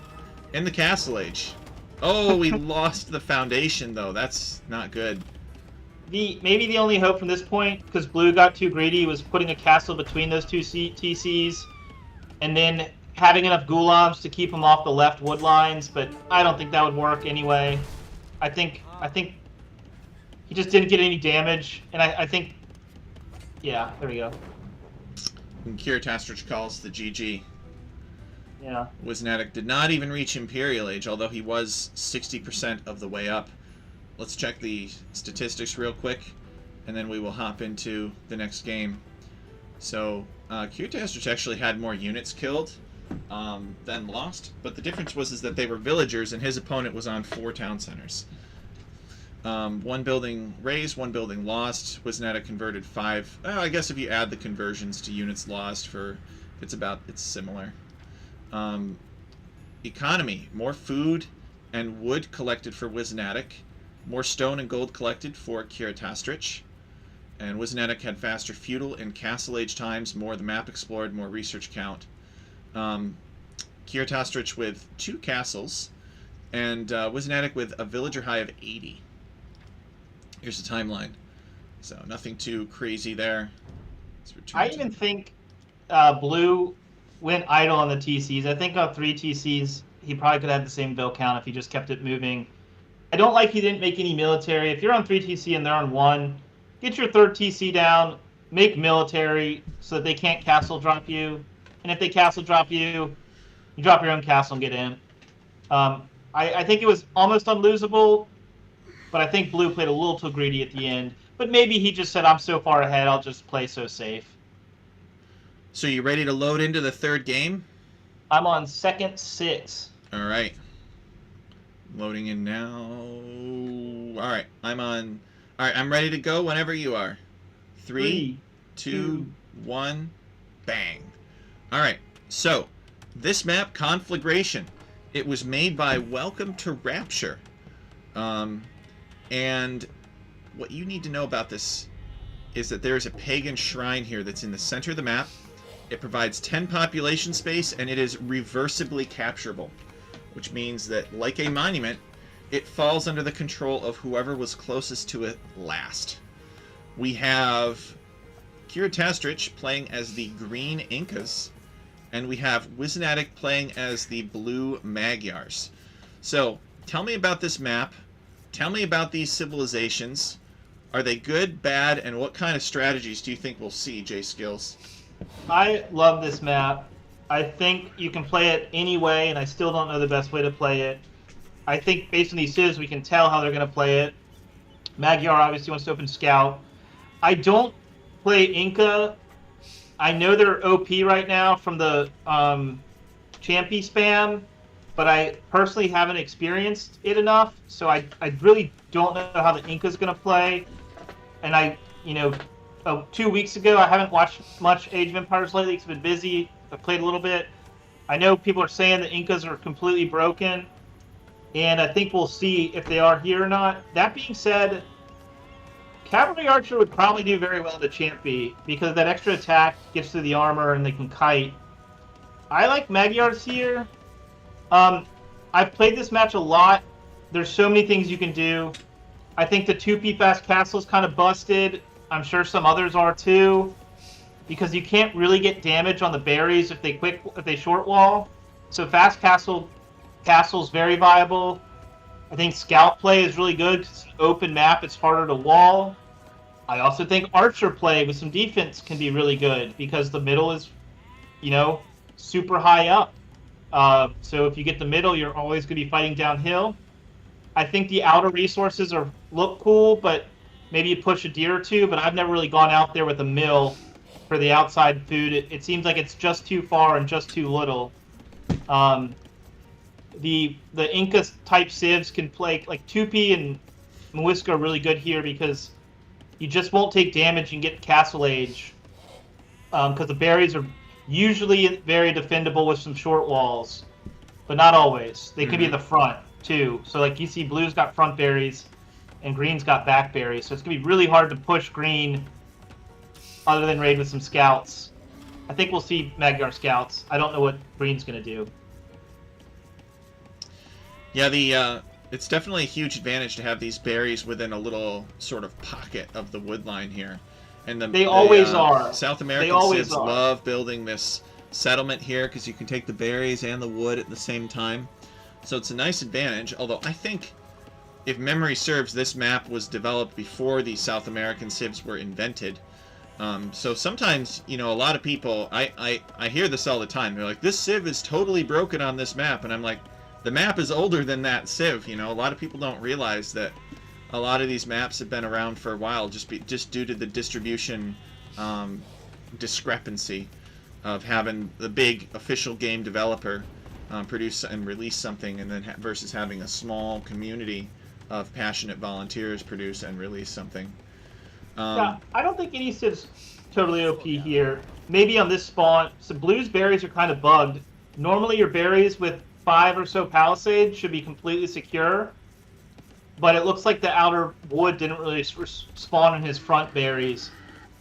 in the castle age. Oh, we lost the foundation, though. That's not good.
Maybe the only hope from this point, because blue got too greedy, was putting a castle between those 2 TCs, and then having enough Gulams to keep him off the left wood lines, but I don't think that would work anyway. I think he just didn't get any damage, and I think, yeah, there we go.
And Kiritastrich calls the GG.
Yeah.
Wisnatic did not even reach Imperial Age, although he was 60% of the way up. Let's check the statistics real quick, and then we will hop into the next game. So, Kiritastrich actually had more units killed than lost, but the difference was that they were villagers, and his opponent was on 4 town centers. 1 building raised, 1 building lost. Wisnatic converted 5. I guess if you add the conversions to units lost, it's similar. Economy: more food and wood collected for Wisnatic, more stone and gold collected for Kiritastrich, and Wisnatic had faster feudal and castle age times, more of the map explored, more research count. Kiritastrich with 2 castles, and Wisnatic with a villager high of 80. Here's the timeline. So nothing too crazy there.
I even think Blue went idle on the TCs. I think on 3 TCs, he probably could have had the same bill count if he just kept it moving. I don't like he didn't make any military. If you're on 3 TC and they're on 1, get your 3rd TC down, make military so that they can't castle drop you. And if they castle drop you, you drop your own castle and get in. I think it was almost unlosable, but I think Blue played a little too greedy at the end. But maybe he just said, I'm so far ahead, I'll just play so safe.
So you ready to load into the 3rd game?
I'm on second 6.
All right. Loading in now. All right, I'm ready to go whenever you are. 3, 2, 1, bang. All right, so this map, Conflagration, it was made by Welcome to Rapture. And what you need to know about this is that there is a pagan shrine here that's in the center of the map. It provides 10 population space, and it is reversibly capturable, which means that, like a monument, it falls under the control of whoever was closest to it last. We have Kiritastrich playing as the green Incas, and we have Wisnatic playing as the blue Magyars. So, tell me about this map. Tell me about these civilizations. Are they good, bad, and what kind of strategies do you think we'll see, JSkillz?
I love this map. I think you can play it any way, and I still don't know the best way to play it. I think based on these civs, we can tell how they're going to play it. Magyar obviously wants to open scout. I don't play Inca. I know they're OP right now from the Champy spam, but I personally haven't experienced it enough, so I really don't know how the Inca's going to play. And 2 weeks ago, I haven't watched much Age of Empires lately because I've been busy. I played a little bit. I know people are saying the Incas are completely broken, and I think we'll see if they are here or not. That being said, Cavalry Archer would probably do very well to Champy because that extra attack gets through the armor and they can kite. I like Magyars here. I've played this match a lot. There's so many things you can do. I think the 2P fast castle is kind of busted. I'm sure some others are too, because you can't really get damage on the berries if they short wall. So fast castle's very viable. I think scout play is really good because it's an open map. It's harder to wall. I also think archer play with some defense can be really good because the middle is, super high up. So if you get the middle, you're always going to be fighting downhill. I think the outer resources look cool, but maybe you push a deer or 2, but I've never really gone out there with a mill for the outside food. It seems like it's just too far and just too little. The Inca type civs can play, like 2P and Muisca are really good here because you just won't take damage and get castle age. Because the berries are usually very defendable with some short walls, but not always. They can be in the front too. So like you see blue's got front berries and green's got back berries. So it's going to be really hard to push green other than raid with some scouts. I think we'll see Magyar scouts. I don't know what green's going to do.
Yeah, it's definitely a huge advantage to have these berries within a little sort of pocket of the wood line here. And
they always are.
South American civs love building this settlement here because you can take the berries and the wood at the same time. So it's a nice advantage, although I think, if memory serves, this map was developed before the South American civs were invented. So sometimes, you know, a lot of people, I hear this all the time. They're like, this civ is totally broken on this map. And I'm like, the map is older than that civ. You know, a lot of people don't realize that a lot of these maps have been around for a while just due to the distribution discrepancy of having the big official game developer produce and release something, and then versus having a small community of passionate volunteers produce and release something.
Yeah, I don't think any civ's totally OP here. Maybe on this spawn, so blue's berries are kind of bugged. Normally your berries with 5 or so palisades should be completely secure, but it looks like the outer wood didn't really spawn in his front berries.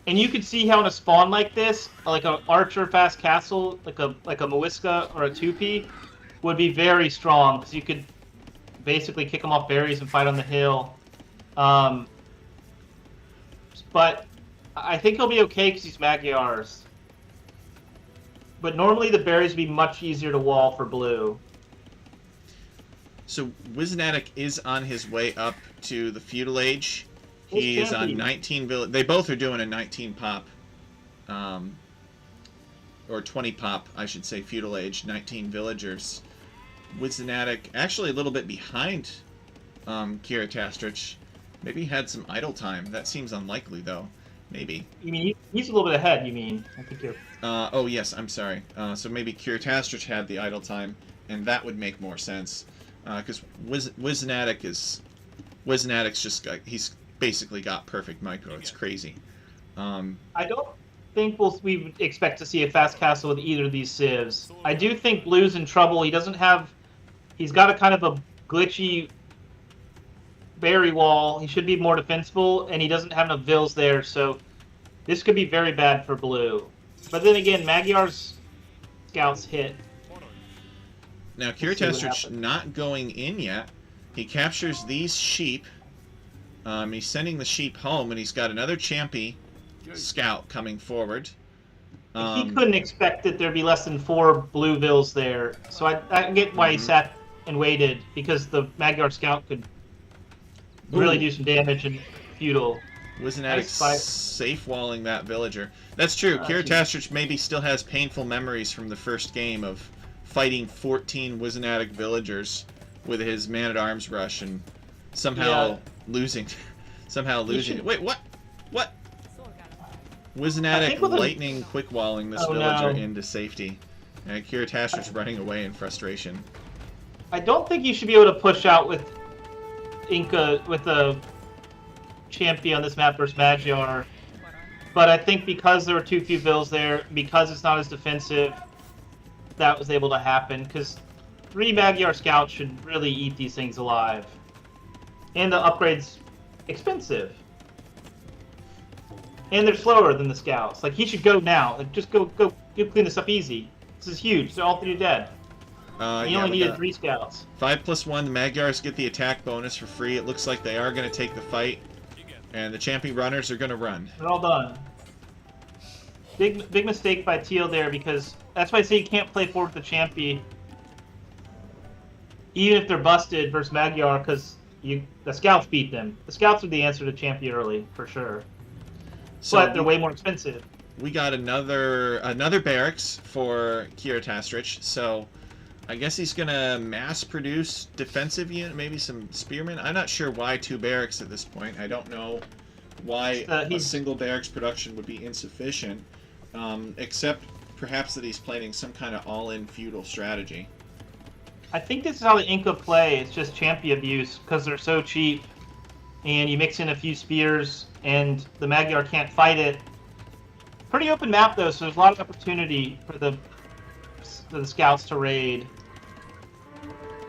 And you could see how in a spawn like this, like an archer fast castle, like a Moiska or a 2P, would be very strong, because you could basically kick them off berries and fight on the hill. But I think he'll be okay because he's Magyars. But normally the berries would be much easier to wall for blue.
So Wisnatic is on his way up to the feudal age. He is on 19 village. They both are doing a 19 pop, or 20 pop, I should say, feudal age, 19 villagers. Wisnatic actually a little bit behind Kira Tastrich. Maybe he had some idle time. That seems unlikely, though. Maybe.
You mean he's a little bit ahead? You mean? I think you're.
Oh yes, I'm sorry. So maybe Kira Tastrich had the idle time, and that would make more sense. Because Wisnatic's just he's basically got perfect micro. It's crazy.
I don't think we would expect to see a fast castle with either of these civs. I do think blue's in trouble. He doesn't have. He's got a kind of a glitchy berry wall. He should be more defensible, and he doesn't have enough vills there, so this could be very bad for blue. But then again, Magyar's scouts hit.
Now, Kira Tastrich not going in yet. He captures these sheep. He's sending the sheep home, and he's got another Champy scout coming forward.
He couldn't expect that there'd be less than 4 blue vills there, so I get why he sat and waited, because the Magyar scout could really do some damage and feudal.
Wisnatic safe walling that villager. That's true. Kira Tastrich maybe still has painful memories from the first game of fighting 14 Wisnatic villagers with his man-at-arms rush and somehow losing. Wait, what? What? Wisnatic lightning quick walling this villager into safety. And Kira Tastrich's running away in frustration.
I don't think you should be able to push out with Inca with a champion on this map versus Magyar, but I think because there were too few vills there, because it's not as defensive, that was able to happen, because 3 Magyar scouts should really eat these things alive. And the upgrade's expensive. And they're slower than the scouts. Like, he should go now. Like, just go clean this up easy. This is huge. They're all 3 dead. He only needed 3 scouts.
5+1, the Magyars get the attack bonus for free. It looks like they are going to take the fight. And the champion runners are going to run.
They're all done. Big mistake by Teal there, because that's why I say you can't play forward with the champion, even if they're busted versus Magyar, because the scouts beat them. The scouts are the answer to champion early, for sure. So but they're way more expensive.
We got another barracks for Kira Tastrich, so I guess he's gonna mass produce defensive unit, maybe some spearmen. I'm not sure why 2 barracks at this point. I don't know why a single barracks production would be insufficient, except perhaps that he's planning some kind of all-in feudal strategy.
I think this is how the Inca play. It's just champion abuse, because they're so cheap, and you mix in a few spears, and the Magyar can't fight it. Pretty open map though, so there's a lot of opportunity for the scouts to raid.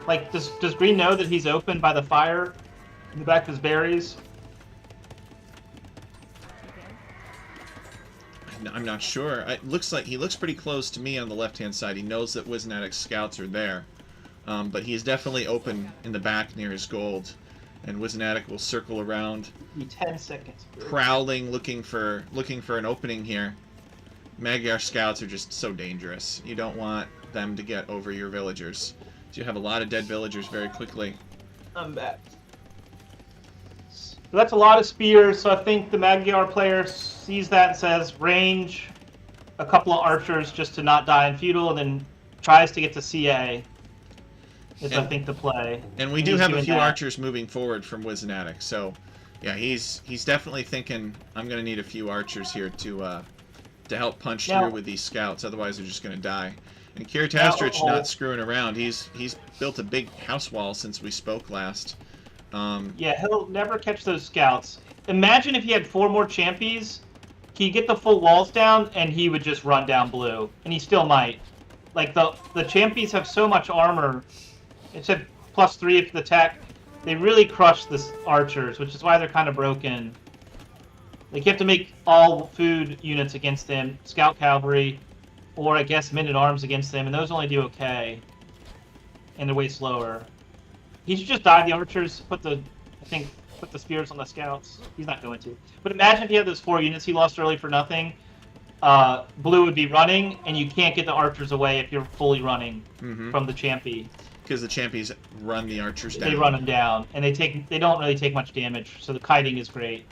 Like, does Green know that he's open by the fire in the back of his berries?
I'm not sure. It looks like he looks pretty close to me on the left-hand side. He knows that Wisnatic's scouts are there, but he's definitely open in the back near his gold. And Wisnatic will circle around,
10 seconds.
prowling, looking for an opening here. Magyar scouts are just so dangerous. You don't want them to get over your villagers. So you have a lot of dead villagers very quickly.
I'm back. So that's a lot of spears, so I think the Magyar player sees that and says, range a couple of archers just to not die in feudal, and then tries to get to CA. I think the play.
And we do have a few archers moving forward from Wizanatic, so yeah, he's definitely thinking, I'm going to need a few archers here to help punch through with these scouts, otherwise they're just going to die. And Kiritastrich not screwing around. He's built a big house wall since we spoke last.
Yeah, he'll never catch those scouts. Imagine if he had 4 more champions, he'd get the full walls down, and he would just run down blue. And he still might. Like, the champions have so much armor. It said +3 if the tech. They really crush the archers, which is why they're kind of broken. Like, you have to make all food units against them, scout cavalry, or I guess men-at-arms against them, and those only do okay. And they're way slower. He should just dive the archers, put the spears on the scouts. He's not going to. But imagine if he had those 4 units he lost early for nothing. Blue would be running, and you can't get the archers away if you're fully running from the champy.
Because the champions run the archers down.
They run them down, and they don't really take much damage, so the kiting is great.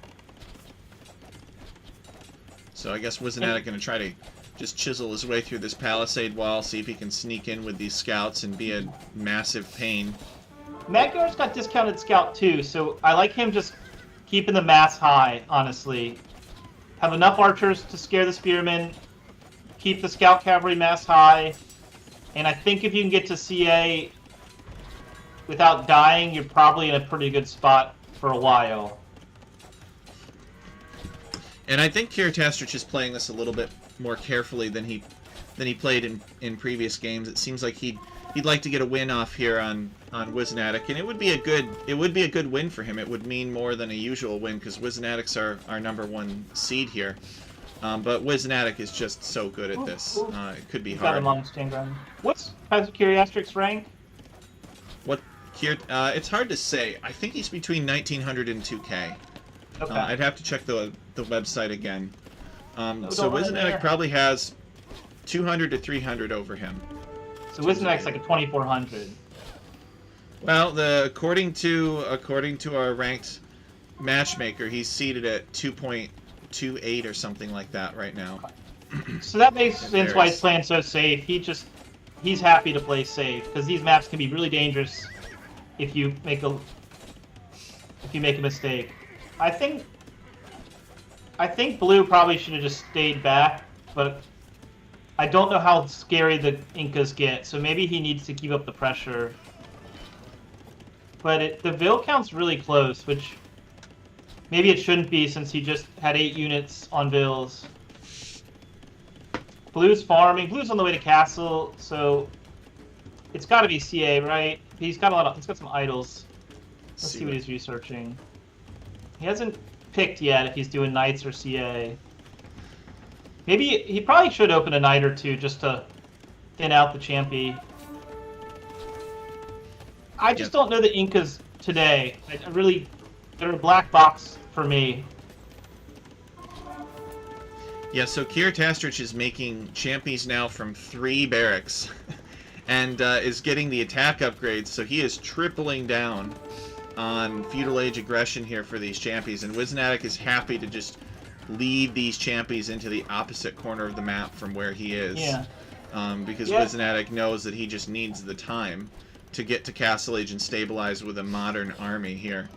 So I guess Wizanatic going to try to just chisel his way through this palisade wall, see if he can sneak in with these scouts and be a massive pain.
Magyar's got discounted scout too, so I like him just keeping the mass high, honestly. Have enough archers to scare the spearmen, keep the scout cavalry mass high, and I think if you can get to CA without dying, you're probably in a pretty good spot for a while.
And I think Kiritastrich is playing this a little bit more carefully than he played in previous games. It seems like he'd like to get a win off here on Wizanatic, and it would be a good win for him. It would mean more than a usual win because Wizanatics are our #1 seed here. But Wizanatic is just so good at this. It could be hard.
Got him on stand ground. What's Kiritastrich's rank?
It's hard to say. I think he's between 1900 and 2K.
Okay.
I'd have to check the website again. So Wizanatic probably has 200 to 300 over him.
So Wizanac's like a 2400.
Well, according to our ranked matchmaker, he's seated at 2.28 or something like that right now.
So that makes sense why he's playing so safe. He's happy to play safe because these maps can be really dangerous if you make a mistake. I think Blue probably should have just stayed back, but I don't know how scary the Incas get, so maybe he needs to keep up the pressure. But the Vil count's really close, which maybe it shouldn't be since he just had 8 units on Vils. Blue's farming. Blue's on the way to castle, so it's got to be CA, right? He's got some idols. Let's see what he's researching. He hasn't picked yet if he's doing knights or CA. Maybe he probably should open a knight or 2 just to thin out the champy. I just don't know the Incas today. They're a black box for me.
Yeah, so Kiritastrich is making champions now from 3 barracks and is getting the attack upgrades, so he is tripling down on feudal age aggression here for these champions, and Wizanatic is happy to just lead these champions into the opposite corner of the map from where he is.
Yeah.
Because Wizanatic knows that he just needs the time to get to Castle Age and stabilize with a modern army here.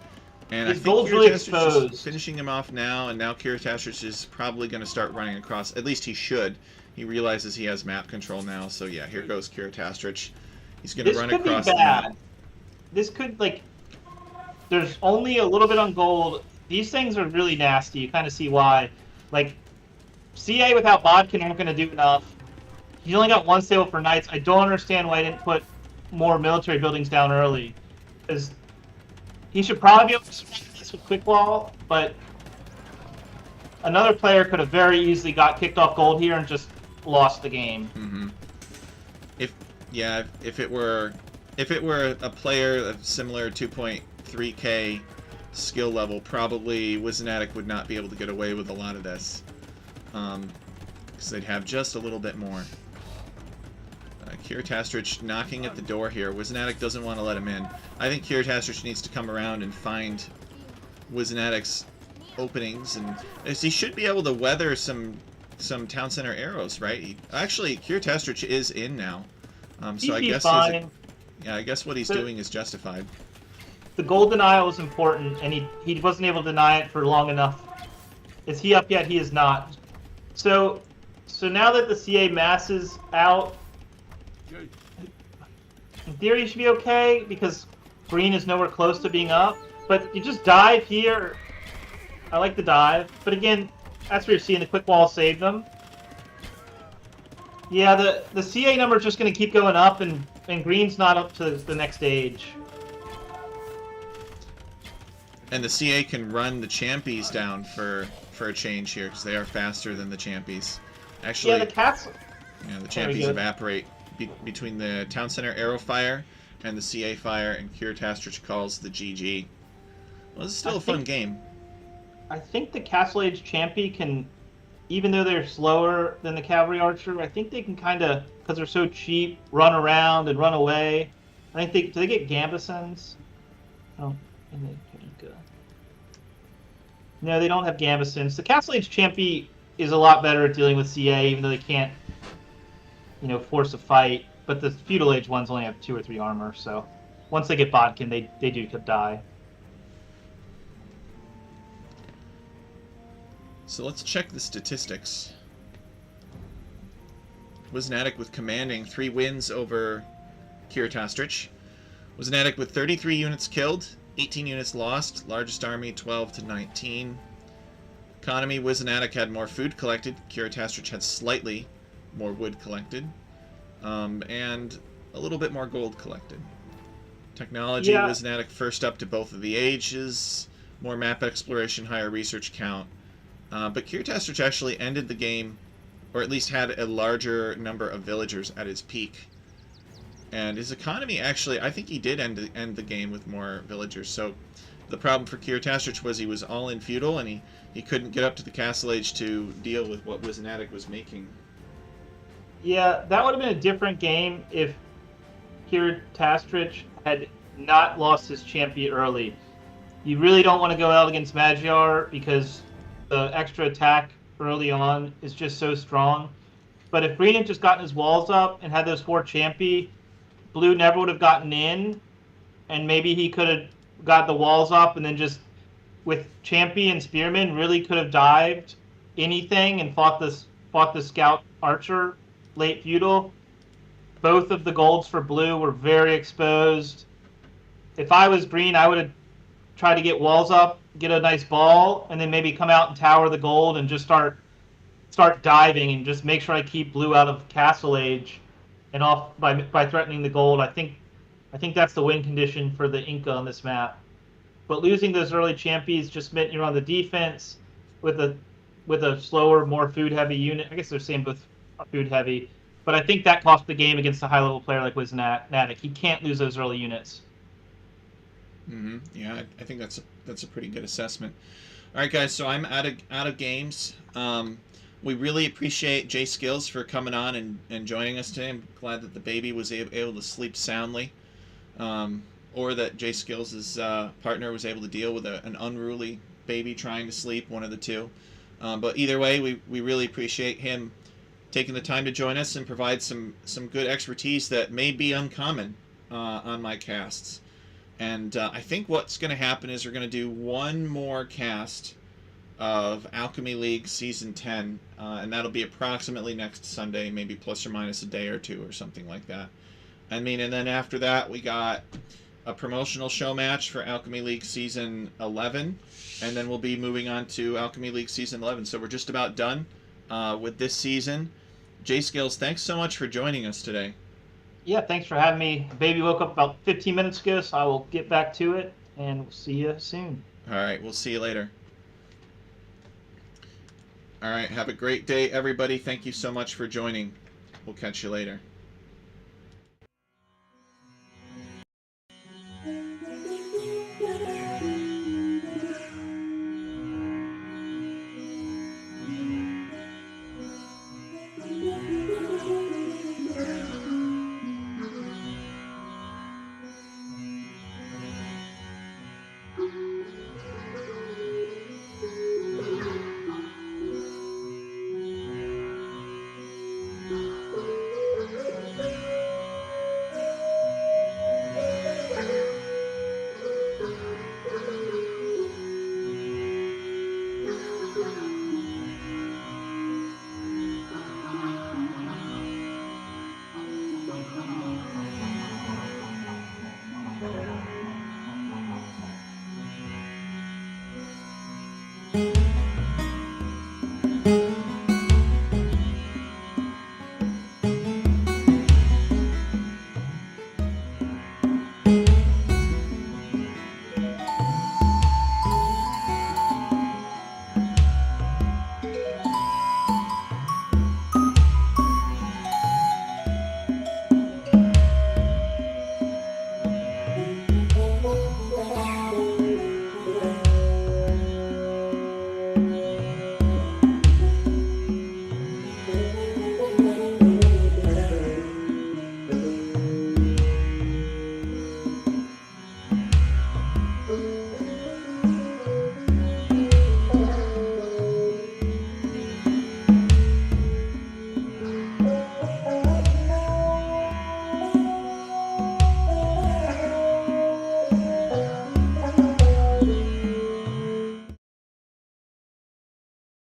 And I think Kiritastrich is finishing him off now, and now Kiritastrich is probably going to start running across. At least he should. He realizes he has map control now, so yeah, here goes Kiritastrich. He's going to run across the map.
This could, there's only a little bit on gold. These things are really nasty. You kind of see why. Like, CA without Bodkin aren't going to do enough. He's only got 1 stable for knights. I don't understand why I didn't put more military buildings down early. Because he should probably be able to survive this with quick wall, but another player could have very easily got kicked off gold here and just lost the game.
Mm-hmm. If it were a player of similar 2.3K skill level, probably Wizanatic would not be able to get away with a lot of this. because they'd have just a little bit more. Kiritastrich knocking at the door here. Wisnatic doesn't want to let him in. I think Kiritastrich needs to come around and find Wisnatic's openings, and he should be able to weather some town center arrows, right? Actually, Kiritastrich is in now, so I guess
fine.
Yeah, I guess what he's doing is justified.
The gold denial is important, and he wasn't able to deny it for long enough. Is he up yet? He is not. So now that the CA masses out, in theory he should be okay, because green is nowhere close to being up. But you just dive here. I like the dive, but again, that's where you're seeing the quick wall save them. Yeah, the CA number is just going to keep going up, and green's not up to the next stage.
And the CA can run the champies down for a change here, because they are faster than the champies. Actually,
yeah, the cats.
Yeah, the champies evaporate between the town center arrow fire and the CA fire, and Kiritastrich calls the GG. Well, this is still a fun game.
I think the Castle Age Champy can, even though they're slower than the Cavalry Archer, I think they can kind of, because they're so cheap, run around and run away. I think do they get Gambesons? Oh, and they go. No, they don't have Gambesons. The Castle Age Champy is a lot better at dealing with CA, even though they can't, force a fight. But the Feudal Age ones only have 2 or 3 armor, so once they get Bodkin, they do could die.
So let's check the statistics. Wisnatic with commanding 3 wins over Kiritastrich. Wisnatic with 33 units killed, 18 units lost, largest army 12 to 19. Economy, Wisnatic had more food collected, Kiritastrich had slightly more wood collected, and a little bit more gold collected. Technology, Wisnatic first up to both of the ages, more map exploration, higher research count. But Kiritastrich actually ended the game, or at least had a larger number of villagers at his peak. And his economy actually, I think he did end the game with more villagers. So the problem for Kiritastrich was he was all in feudal, and he couldn't get up to the Castle Age to deal with what Wisnatic was making.
Yeah, that would have been a different game if Kiritastrich had not lost his champion early. You really don't want to go out against Magyar because the extra attack early on is just so strong. But if Green had just gotten his walls up and had those 4 champy, Blue never would have gotten in, and maybe he could have got the walls up and then just with champy and spearman really could have dived anything and fought the scout archer late feudal. Both of the golds for Blue were very exposed. If I was Green, I would have tried to get walls up, get a nice ball, and then maybe come out and tower the gold and just start diving and just make sure I keep Blue out of Castle Age and off by threatening the gold. I think that's the win condition for the Inca on this map. But losing those early champions just meant you're on the defense with a slower, more food heavy unit. I guess they're saying both food heavy, but I think that cost the game against a high level player like Wisnatic. He can't lose those early units.
Mm-hmm. Yeah, I think that's a pretty good assessment. All right, guys. So I'm out of games. We really appreciate JSkillz for coming on and joining us today. I'm glad that the baby was able to sleep soundly, or that JSkillz' partner was able to deal with an unruly baby trying to sleep, one of the two. But either way, we really appreciate him taking the time to join us and provide some good expertise that may be uncommon on my casts. And I think what's going to happen is we're going to do one more cast of Alchemy League Season 10, and that'll be approximately next Sunday, maybe plus or minus a day or two or something like that. And then after that, we got a promotional show match for Alchemy League Season 11, and then we'll be moving on to Alchemy League Season 11. So we're just about done with this season. JSkillz, thanks so much for joining us today.
Yeah, thanks for having me. Baby woke up about 15 minutes ago, so I will get back to it, and we'll see you soon.
All right, we'll see you later. All right, have a great day, everybody. Thank you so much for joining. We'll catch you later.